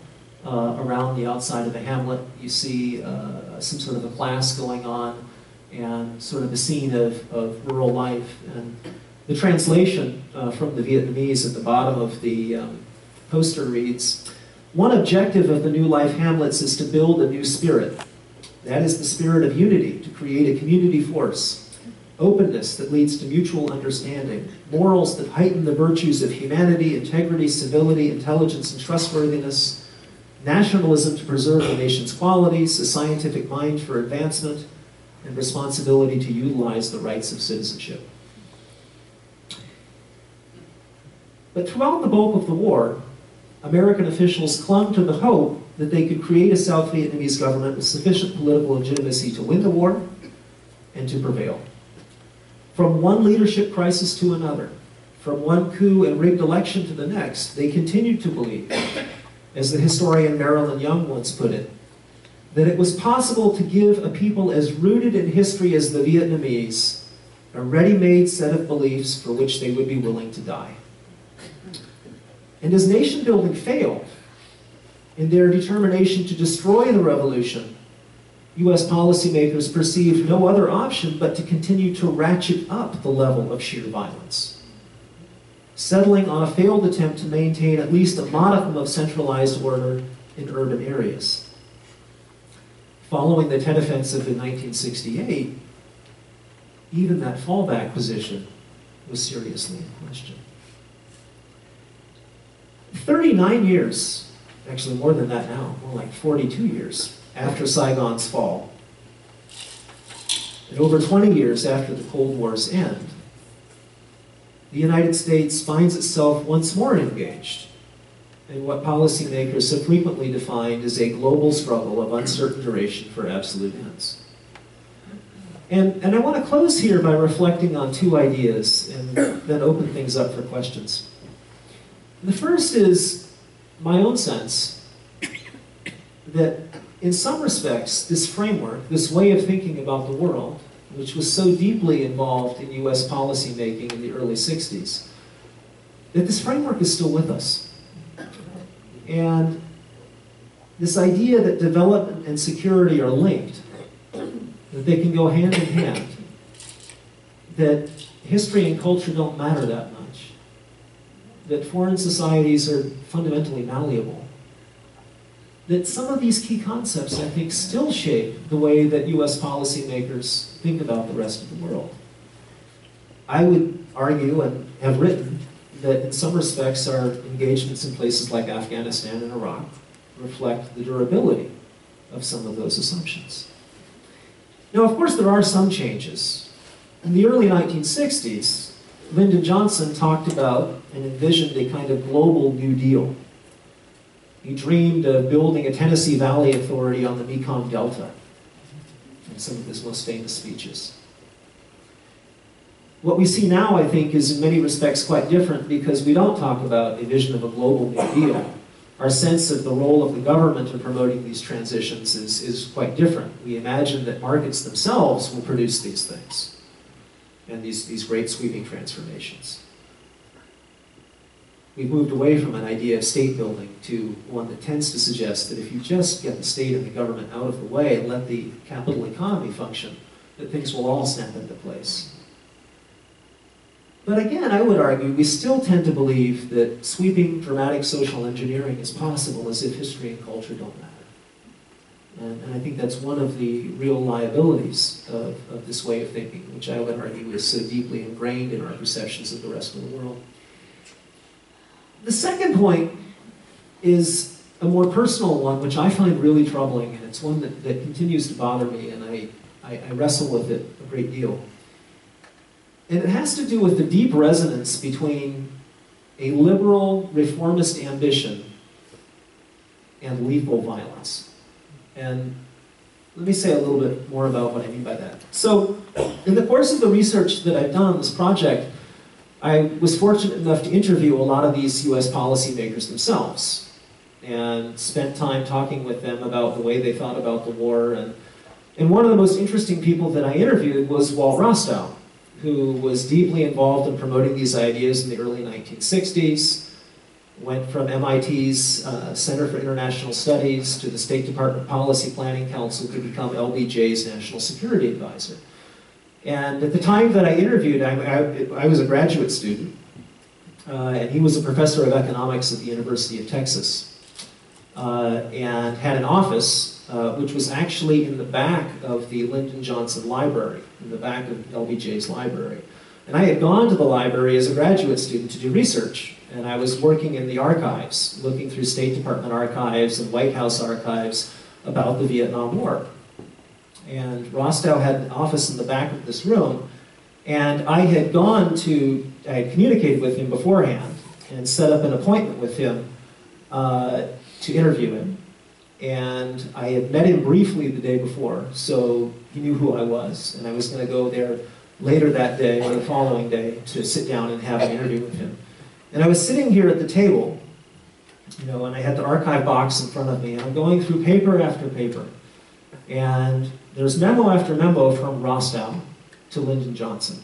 around the outside of the hamlet. You see some sort of a class going on and sort of a scene of rural life. And the translation from the Vietnamese at the bottom of the poster reads, "One objective of the New Life Hamlets is to build a new spirit. That is the spirit of unity, to create a community force, openness that leads to mutual understanding, morals that heighten the virtues of humanity, integrity, civility, intelligence, and trustworthiness, nationalism to preserve the nation's qualities, a scientific mind for advancement, and responsibility to utilize the rights of citizenship." But throughout the bulk of the war, American officials clung to the hope that they could create a South Vietnamese government with sufficient political legitimacy to win the war and to prevail. From one leadership crisis to another, from one coup and rigged election to the next, they continued to believe, as the historian Marilyn Young once put it, that it was possible to give a people as rooted in history as the Vietnamese a ready-made set of beliefs for which they would be willing to die. And as nation building failed, in their determination to destroy the revolution, US policymakers perceived no other option but to continue to ratchet up the level of sheer violence. settling on a failed attempt to maintain at least a modicum of centralized order in urban areas. Following the Tet Offensive in 1968, even that fallback position was seriously in question. 39 years, actually more than that now, more like 42 years after Saigon's fall, and over 20 years after the Cold War's end, the United States finds itself once more engaged in what policymakers have frequently defined as a global struggle of uncertain duration for absolute ends. And I want to close here by reflecting on two ideas and then open things up for questions. The first is my own sense that in some respects, this framework, this way of thinking about the world, which was so deeply involved in US policymaking in the early 60s, that this framework is still with us. And this idea that development and security are linked, that they can go hand in hand, that history and culture don't matter that much, that foreign societies are fundamentally malleable, that some of these key concepts, I think, still shape the way that US policymakers think about the rest of the world. I would argue and have written that in some respects our engagements in places like Afghanistan and Iraq reflect the durability of some of those assumptions. Now, of course, there are some changes. In the early 1960s, Lyndon Johnson talked about and envisioned a kind of global New Deal. He dreamed of building a Tennessee Valley Authority on the Mekong Delta in some of his most famous speeches. What we see now, I think, is in many respects quite different because we don't talk about a vision of a global New Deal. Our sense of the role of the government in promoting these transitions is quite different. We imagine that markets themselves will produce these things and these great sweeping transformations. We've moved away from an idea of state building to one that tends to suggest that if you just get the state and the government out of the way and let the capital economy function, that things will all snap into place. But again, I would argue we still tend to believe that sweeping, dramatic social engineering is possible as if history and culture don't matter. And I think that's one of the real liabilities of this way of thinking, which I would argue is so deeply ingrained in our perceptions of the rest of the world. The second point is a more personal one, which I find really troubling, and it's one that continues to bother me, and I wrestle with it a great deal. And it has to do with the deep resonance between a liberal, reformist ambition and lethal violence. And let me say a little bit more about what I mean by that. So, in the course of the research that I've done on this project, I was fortunate enough to interview a lot of these US policymakers themselves and spent time talking with them about the way they thought about the war. And one of the most interesting people that I interviewed was Walt Rostow, who was deeply involved in promoting these ideas in the early 1960s, went from MIT's Center for International Studies to the State Department Policy Planning Council to become LBJ's National Security Advisor. And at the time that I interviewed, I was a graduate student, and he was a professor of economics at the University of Texas, and had an office which was actually in the back of the Lyndon Johnson Library, in the back of LBJ's library. And I had gone to the library as a graduate student to do research, and I was working in the archives, looking through State Department archives and White House archives about the Vietnam War. And Rostow had an office in the back of this room, and I had communicated with him beforehand and set up an appointment with him to interview him. And I had met him briefly the day before, so he knew who I was, and I was going to go there later that day or the following day to sit down and have an interview with him. And I was sitting here at the table, and I had the archive box in front of me, and I'm going through paper after paper. And there's memo after memo from Rostow to Lyndon Johnson.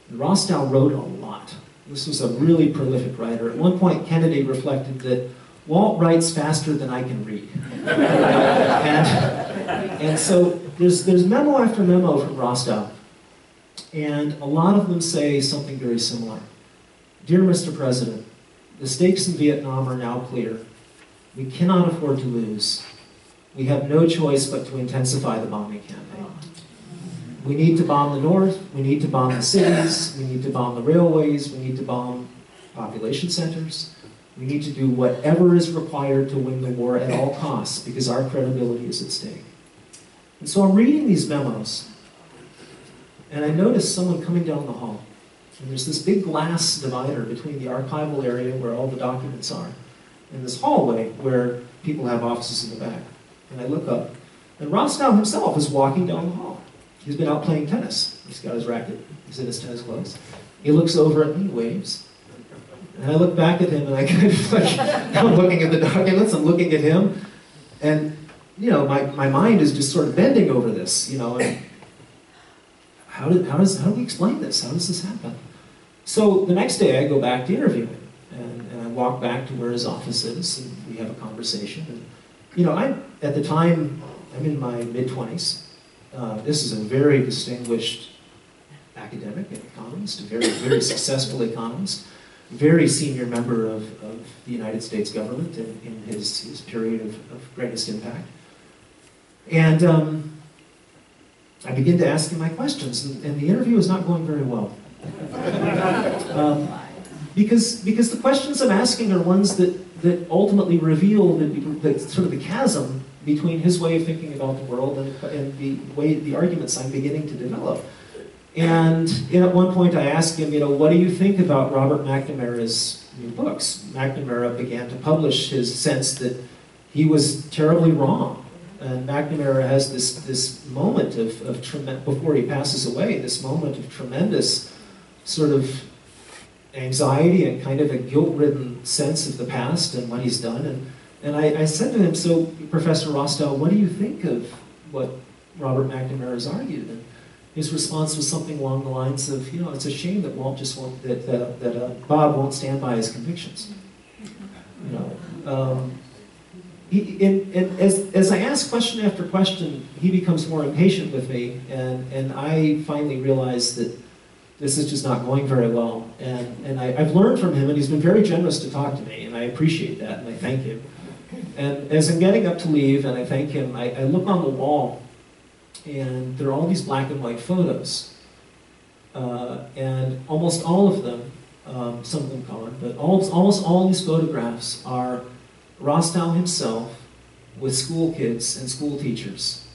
And Rostow wrote a lot. This was a really prolific writer. At one point, Kennedy reflected that Walt writes faster than I can read. and so there's memo after memo from Rostow. And a lot of them say something very similar. Dear Mr. President, the stakes in Vietnam are now clear. We cannot afford to lose. We have no choice but to intensify the bombing campaign. We need to bomb the north, we need to bomb the cities, we need to bomb the railways, we need to bomb population centers. We need to do whatever is required to win the war at all costs because our credibility is at stake. And so I'm reading these memos, and I notice someone coming down the hall. And there's this big glass divider between the archival area where all the documents are and this hallway where people have offices in the back. And I look up, and Rostow himself is walking down the hall. He's been out playing tennis. He's got his racket. He's in his tennis clothes. He looks over at me, waves. And I look back at him, and I kind of like, I'm looking at the documents, I'm looking at him, and, you know, my mind is just sort of bending over this, you know, and how do we explain this? How does this happen? So the next day I go back to interview him, and I walk back to where his office is, and we have a conversation. And, you know, at the time, I'm in my mid-20s. This is a very distinguished academic and economist, a very, very successful economist, very senior member of the United States government in his period of greatest impact. And I begin to ask him my questions, and the interview is not going very well. Because the questions I'm asking are ones that ultimately reveal the sort of the chasm between his way of thinking about the world and the arguments I'm beginning to develop. And at one point I asked him, you know, what do you think about Robert McNamara's new books? McNamara began to publish his sense that he was terribly wrong. And McNamara has this moment of tremendous, before he passes away, this moment of tremendous sort of anxiety and kind of a guilt-ridden sense of the past and what he's done. And I said to him, so Professor Rostow, what do you think of what Robert McNamara has argued? And his response was something along the lines of, you know, it's a shame that Bob won't stand by his convictions. You know, as I ask question after question, he becomes more impatient with me, and I finally realize that this is just not going very well. And I've learned from him, and he's been very generous to talk to me, and I appreciate that, and I thank him. And as I'm getting up to leave, and I thank him, I look on the wall, and there are all these black and white photos. And almost all of them, some of them colored, but almost all these photographs are Rostow himself with school kids and school teachers.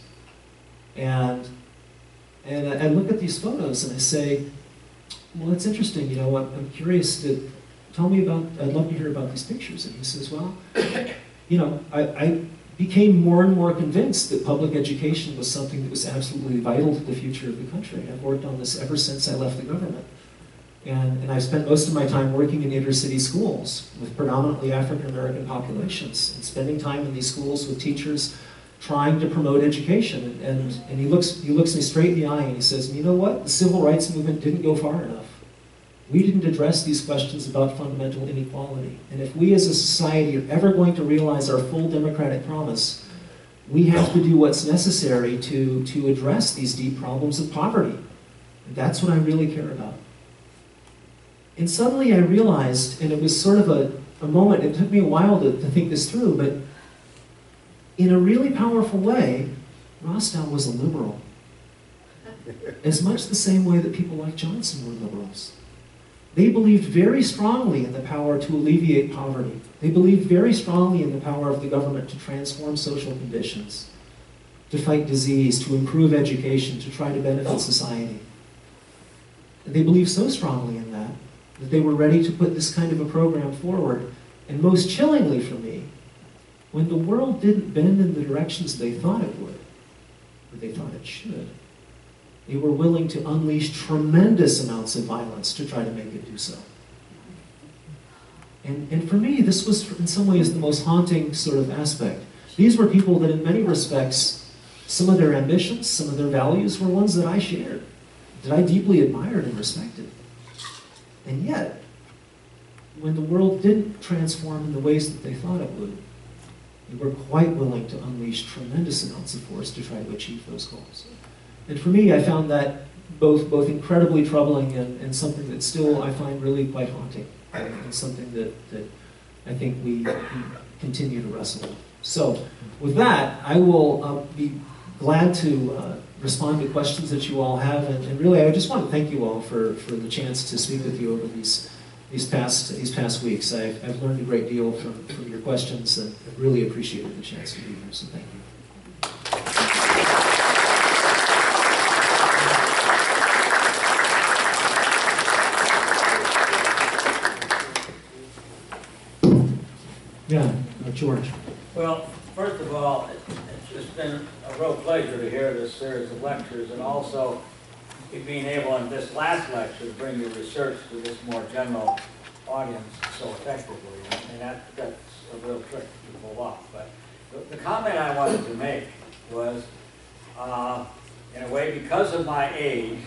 And I look at these photos and I say, well, it's interesting, you know, I'm curious to, tell me about, I'd love to hear about these pictures. And he says, well, you know, I became more and more convinced that public education was something that was absolutely vital to the future of the country. I've worked on this ever since I left the government. And I've spent most of my time working in inner city schools with predominantly African-American populations and spending time in these schools with teachers trying to promote education. And he looks me straight in the eye and he says, you know what? The civil rights movement didn't go far enough. We didn't address these questions about fundamental inequality. And if we as a society are ever going to realize our full democratic promise, we have to do what's necessary to address these deep problems of poverty. And that's what I really care about. And suddenly I realized, and it was sort of a moment, it took me a while to think this through, but in a really powerful way, Rostow was a liberal. As much the same way that people like Johnson were liberals. They believed very strongly in the power to alleviate poverty. They believed very strongly in the power of the government to transform social conditions, to fight disease, to improve education, to try to benefit society. And they believed so strongly in that they were ready to put this kind of a program forward. And most chillingly for me, when the world didn't bend in the directions they thought it would, or they thought it should, they were willing to unleash tremendous amounts of violence to try to make it do so. And for me, this was in some ways the most haunting sort of aspect. These were people that in many respects, some of their ambitions, some of their values were ones that I shared, that I deeply admired and respected. And yet, when the world didn't transform in the ways that they thought it would, they were quite willing to unleash tremendous amounts of force to try to achieve those goals. And for me, I found that both incredibly troubling and something that still I find really quite haunting, and something that I think we continue to wrestle with. So with that, I will be glad to respond to questions that you all have, and really I just want to thank you all for the chance to speak with you over these past weeks. I've learned a great deal from your questions, and I really appreciated the chance to be here, so thank you. Yeah, George. Well, first of all, it's been a real pleasure to hear this series of lectures, and also being able in this last lecture to bring your research to this more general audience so effectively. And that's a real trick to pull off. But the comment I wanted to make was, in a way, because of my age,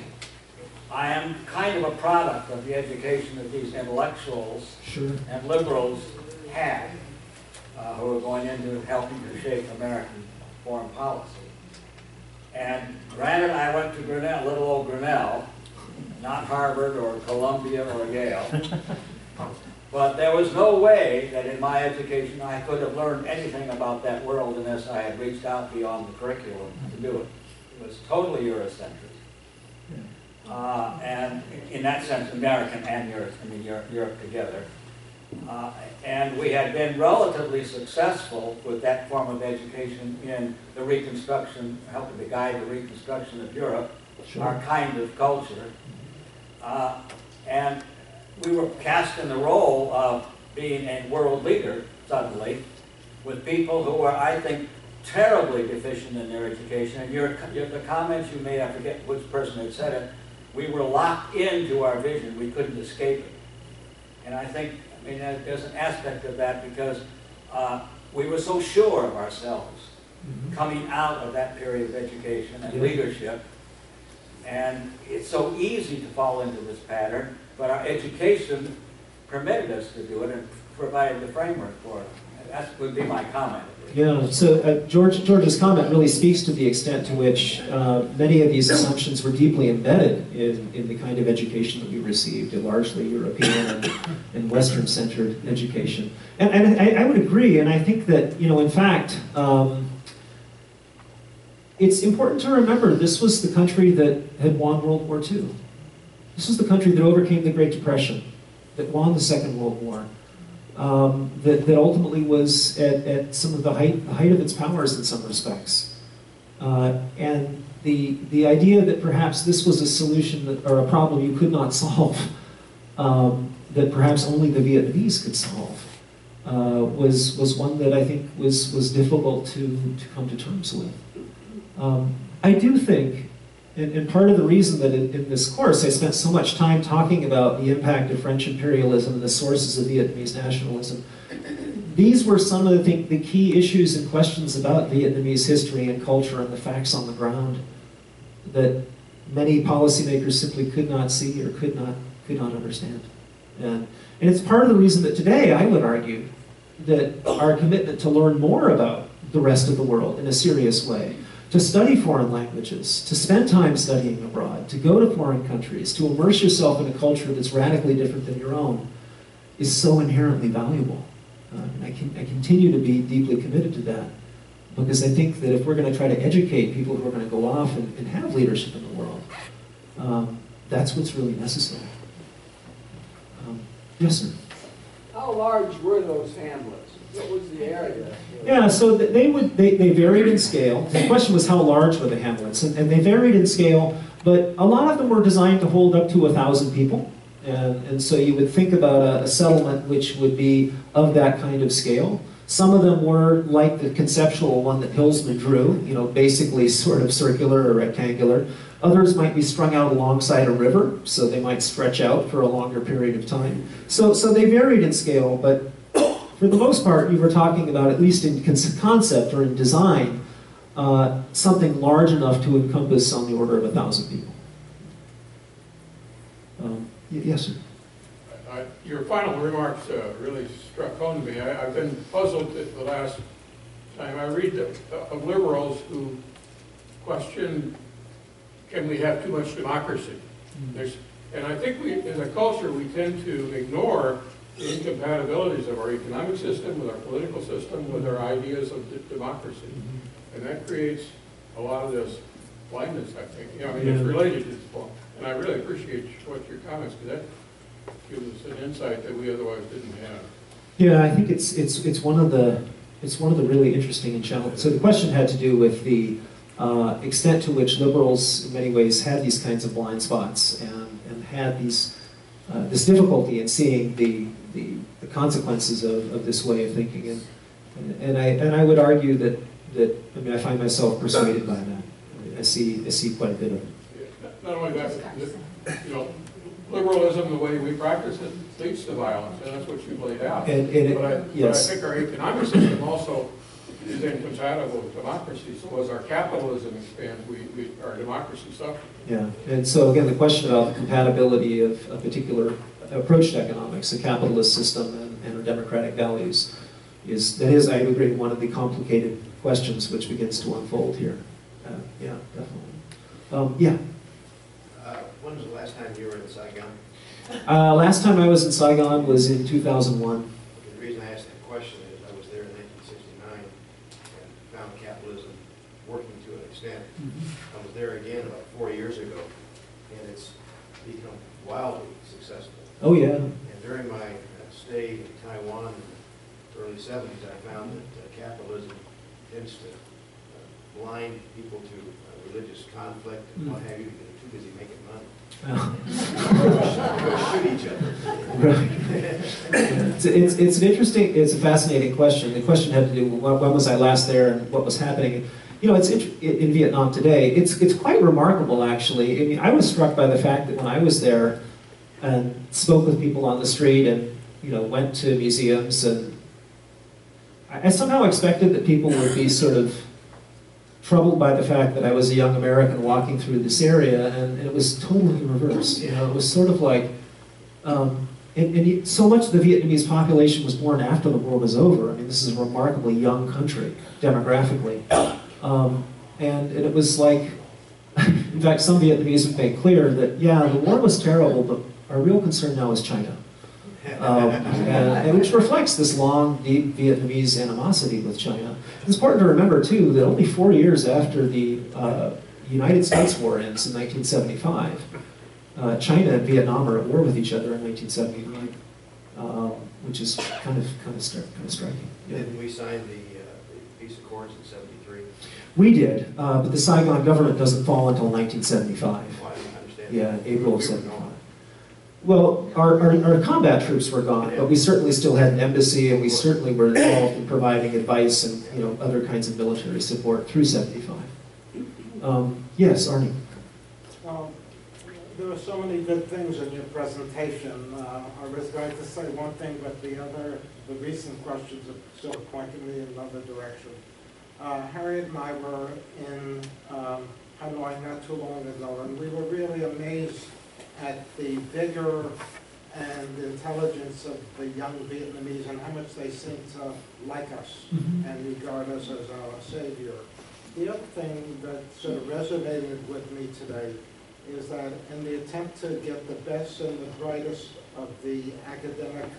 I am kind of a product of the education that these intellectuals and liberals had, who are going into helping to shape American foreign policy. And granted, I went to Grinnell, little old Grinnell, not Harvard or Columbia or Yale. But there was no way that in my education I could have learned anything about that world unless I had reached out beyond the curriculum to do it. It was totally Eurocentric. And in that sense, American and Europe together. And we had been relatively successful with that form of education in the reconstruction, helping to guide the reconstruction of Europe, our kind of culture. And we were cast in the role of being a world leader, suddenly, with people who were, I think, terribly deficient in their education. And the comments you made, I forget which person had said it, we were locked into our vision. We couldn't escape it. And I think, I mean, there's an aspect of that because we were so sure of ourselves coming out of that period of education and leadership. And it's so easy to fall into this pattern, but our education permitted us to do it and provided the framework for it. That would be my comment. Yeah, so George's comment really speaks to the extent to which many of these assumptions were deeply embedded in the kind of education that we received, a largely European and Western-centered education. And I would agree, and I think that, in fact, it's important to remember this was the country that had won World War II. This was the country that overcame the Great Depression, that won the Second World War. That ultimately was at some of the height of its powers in some respects. And the idea that perhaps this was a solution or a problem you could not solve, that perhaps only the Vietnamese could solve, was one that I think was difficult to come to terms with. I do think, and part of the reason that in this course I spent so much time talking about the impact of French imperialism and the sources of Vietnamese nationalism, these were some of the key issues and questions about Vietnamese history and culture and the facts on the ground that many policymakers simply could not see or could not understand. And it's part of the reason that today I would argue that our commitment to learn more about the rest of the world in a serious way, to study foreign languages, to spend time studying abroad, to go to foreign countries, to immerse yourself in a culture that's radically different than your own, is so inherently valuable. And I continue to be deeply committed to that, because I think that if we're going to try to educate people who are going to go off and have leadership in the world, that's what's really necessary. Yes, sir? How large were those hamlets? What was the area? Yeah, so they varied in scale. The question was how large were the hamlets, and they varied in scale, but a lot of them were designed to hold up to 1,000 people. And so you would think about a settlement which would be of that kind of scale. Some of them were like the conceptual one that Hillsman drew, basically sort of circular or rectangular. Others might be strung out alongside a river, so they might stretch out for a longer period of time. So they varied in scale, but for the most part, you were talking about, at least in concept or in design, something large enough to encompass on the order of 1,000 people. Yes, sir. Your final remarks really struck home to me. I've been puzzled the last time I read of liberals who question can we have too much democracy? And I think we, as a culture, we tend to ignore the incompatibilities of our economic system, with our political system, with our ideas of democracy. And that creates a lot of this blindness, I think. You know, I mean, it's related to this point. And I really appreciate what your comments, because that gives us an insight that we otherwise didn't have. Yeah, I think it's one of the really interesting and challenging. So the question had to do with the extent to which liberals, in many ways, had these kinds of blind spots and had this difficulty in seeing the consequences of this way of thinking. And I would argue that I mean, I find myself persuaded by that. I see quite a bit of it. Not only that, you know, liberalism, the way we practice it, leads to violence, and that's what you've laid out. But I think our economic system also is incompatible with democracy. So as our capitalism expands, our democracy suffers. Yeah, and so again, the question about the compatibility of a particular approach to economics, a capitalist system and our democratic values, is, I agree, one of the complicated questions which begins to unfold here. Yeah, definitely. When was the last time you were in Saigon? Last time I was in Saigon was in 2001. The reason I asked that question is I was there in 1969 and found capitalism working to an extent. I was there again about 4 years ago, and it's become wildly successful. Oh yeah. And during my stay in Taiwan in the early 70s, I found that capitalism tends to blind people to religious conflict and what have you, because they're too busy making money. Go shoot each other. Right. It's an interesting, it's a fascinating question. The question had to do with when was I last there and what was happening. You know, it's in Vietnam today. It's quite remarkable, actually. I mean, I was struck by the fact that when I was there and spoke with people on the street and, you know, went to museums, and I somehow expected that people would be sort of troubled by the fact that I was a young American walking through this area, and it was totally reversed. You know, it was sort of like, so much of the Vietnamese population was born after the war was over. I mean, this is a remarkably young country, demographically. And it was like, in fact, some Vietnamese have made clear that, yeah, the war was terrible, but our real concern now is China. And which reflects this long, deep Vietnamese animosity with China. It's important to remember, too, that only 4 years after the United States war ends in 1975, China and Vietnam are at war with each other in 1979, which is kind of striking. Yeah. Didn't we sign the peace accords in '73? We did, but the Saigon government doesn't fall until 1975. Well, I didn't understand. Yeah, April of '75. Well, our combat troops were gone, but we certainly still had an embassy, and we certainly were involved in providing advice and, you know, other kinds of military support through '75. Yes, Arnie. There were so many good things in your presentation. I was going to say one thing, but the recent questions have sort of pointed me in another direction. Harriet and I were in Hanoi not too long ago, and we were really amazed at the vigor and intelligence of the young Vietnamese and how much they seem to like us and regard us as our savior. The other thing that sort of resonated with me today is that in the attempt to get the best and the brightest of the academic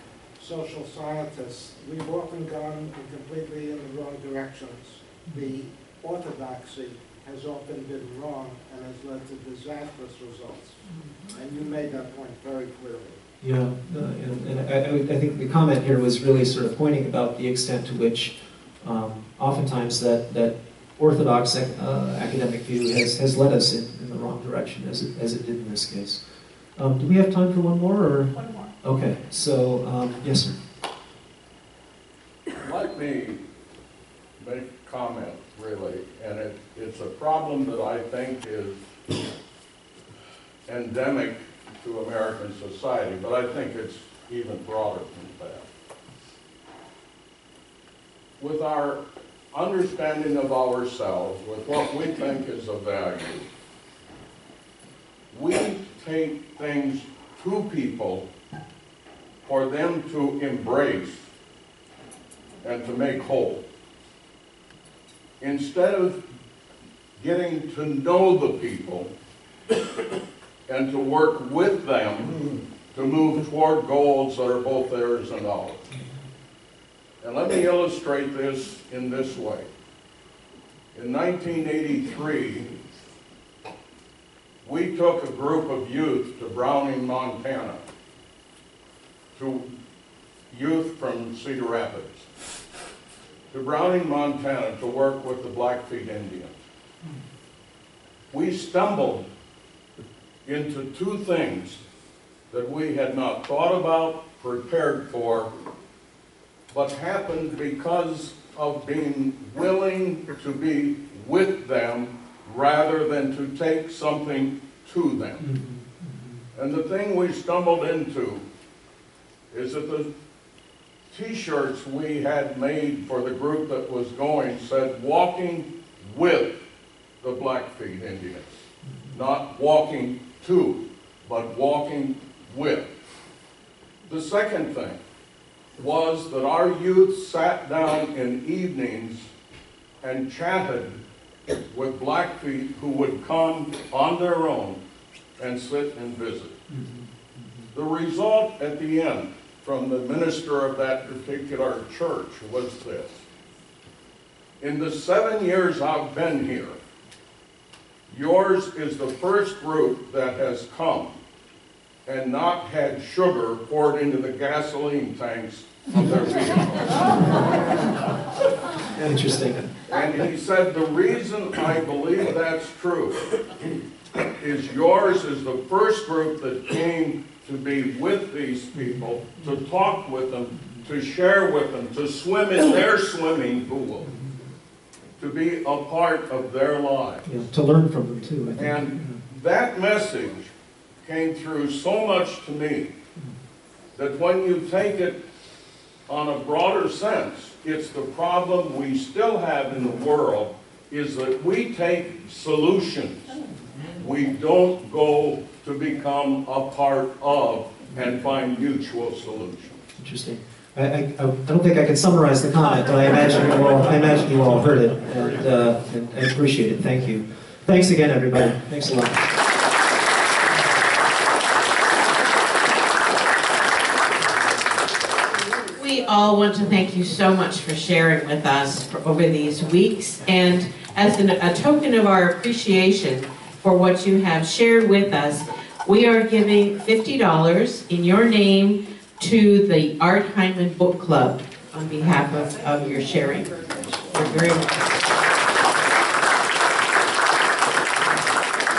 social scientists, we've often gone completely in the wrong directions. The orthodoxy has often been wrong and has led to disastrous results. And you made that point very clearly. Yeah, and I think the comment here was really sort of pointing about the extent to which oftentimes that orthodox academic view has led us in the wrong direction, as it did in this case. Do we have time for one more? Or? One more. Okay, so, yes, sir. Let me make a comment, really, and it's a problem that I think is endemic to American society, but I think it's even broader than that. With our understanding of ourselves, with what we think is of value, we take things to people for them to embrace and to make whole. Instead of getting to know the people and to work with them to move toward goals that are both theirs and ours. And let me illustrate this in this way. In 1983, we took a group of youth to Browning, Montana, to youth from Cedar Rapids, to Browning, Montana, to work with the Blackfeet Indians. We stumbled into two things that we had not thought about, prepared for, but happened because of being willing to be with them rather than to take something to them. And the thing we stumbled into is that the t-shirts we had made for the group that was going said, "Walking with the Blackfeet Indians." Not walking to, but walking with. The second thing was that our youth sat down in evenings and chatted with Blackfeet who would come on their own and sit and visit. The result at the end from the minister of that particular church was this. In the 7 years I've been here, yours is the first group that has come and not had sugar poured into the gasoline tanks of their vehicles. Interesting. And he said, the reason I believe that's true is yours is the first group that came to be with these people, to talk with them, to share with them, to swim in their swimming pool, to be a part of their lives. Yeah, to learn from them too, I think. And that message came through so much to me that when you take it on a broader sense, it's the problem we still have in the world is that we take solutions. We don't go to become a part of and find mutual solutions. Interesting. I don't think I can summarize the comment, but I imagine you all heard it, and I appreciate it. Thank you. Thanks again, everybody. Thanks a lot. We all want to thank you so much for sharing with us over these weeks, and as a token of our appreciation for what you have shared with us, we are giving $50 in your name to the Art Hyman Book Club on behalf of your sharing. You're very welcome.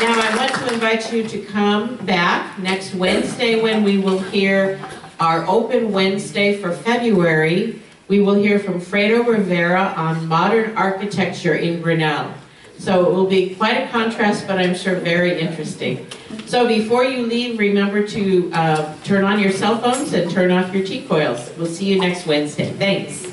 Now I want to invite you to come back next Wednesday when we will hear our Open Wednesday for February. We will hear from Fredo Rivera on modern architecture in Grinnell. So it will be quite a contrast, but I'm sure very interesting. So before you leave, remember to turn on your cell phones and turn off your T-coils. We'll see you next Wednesday. Thanks.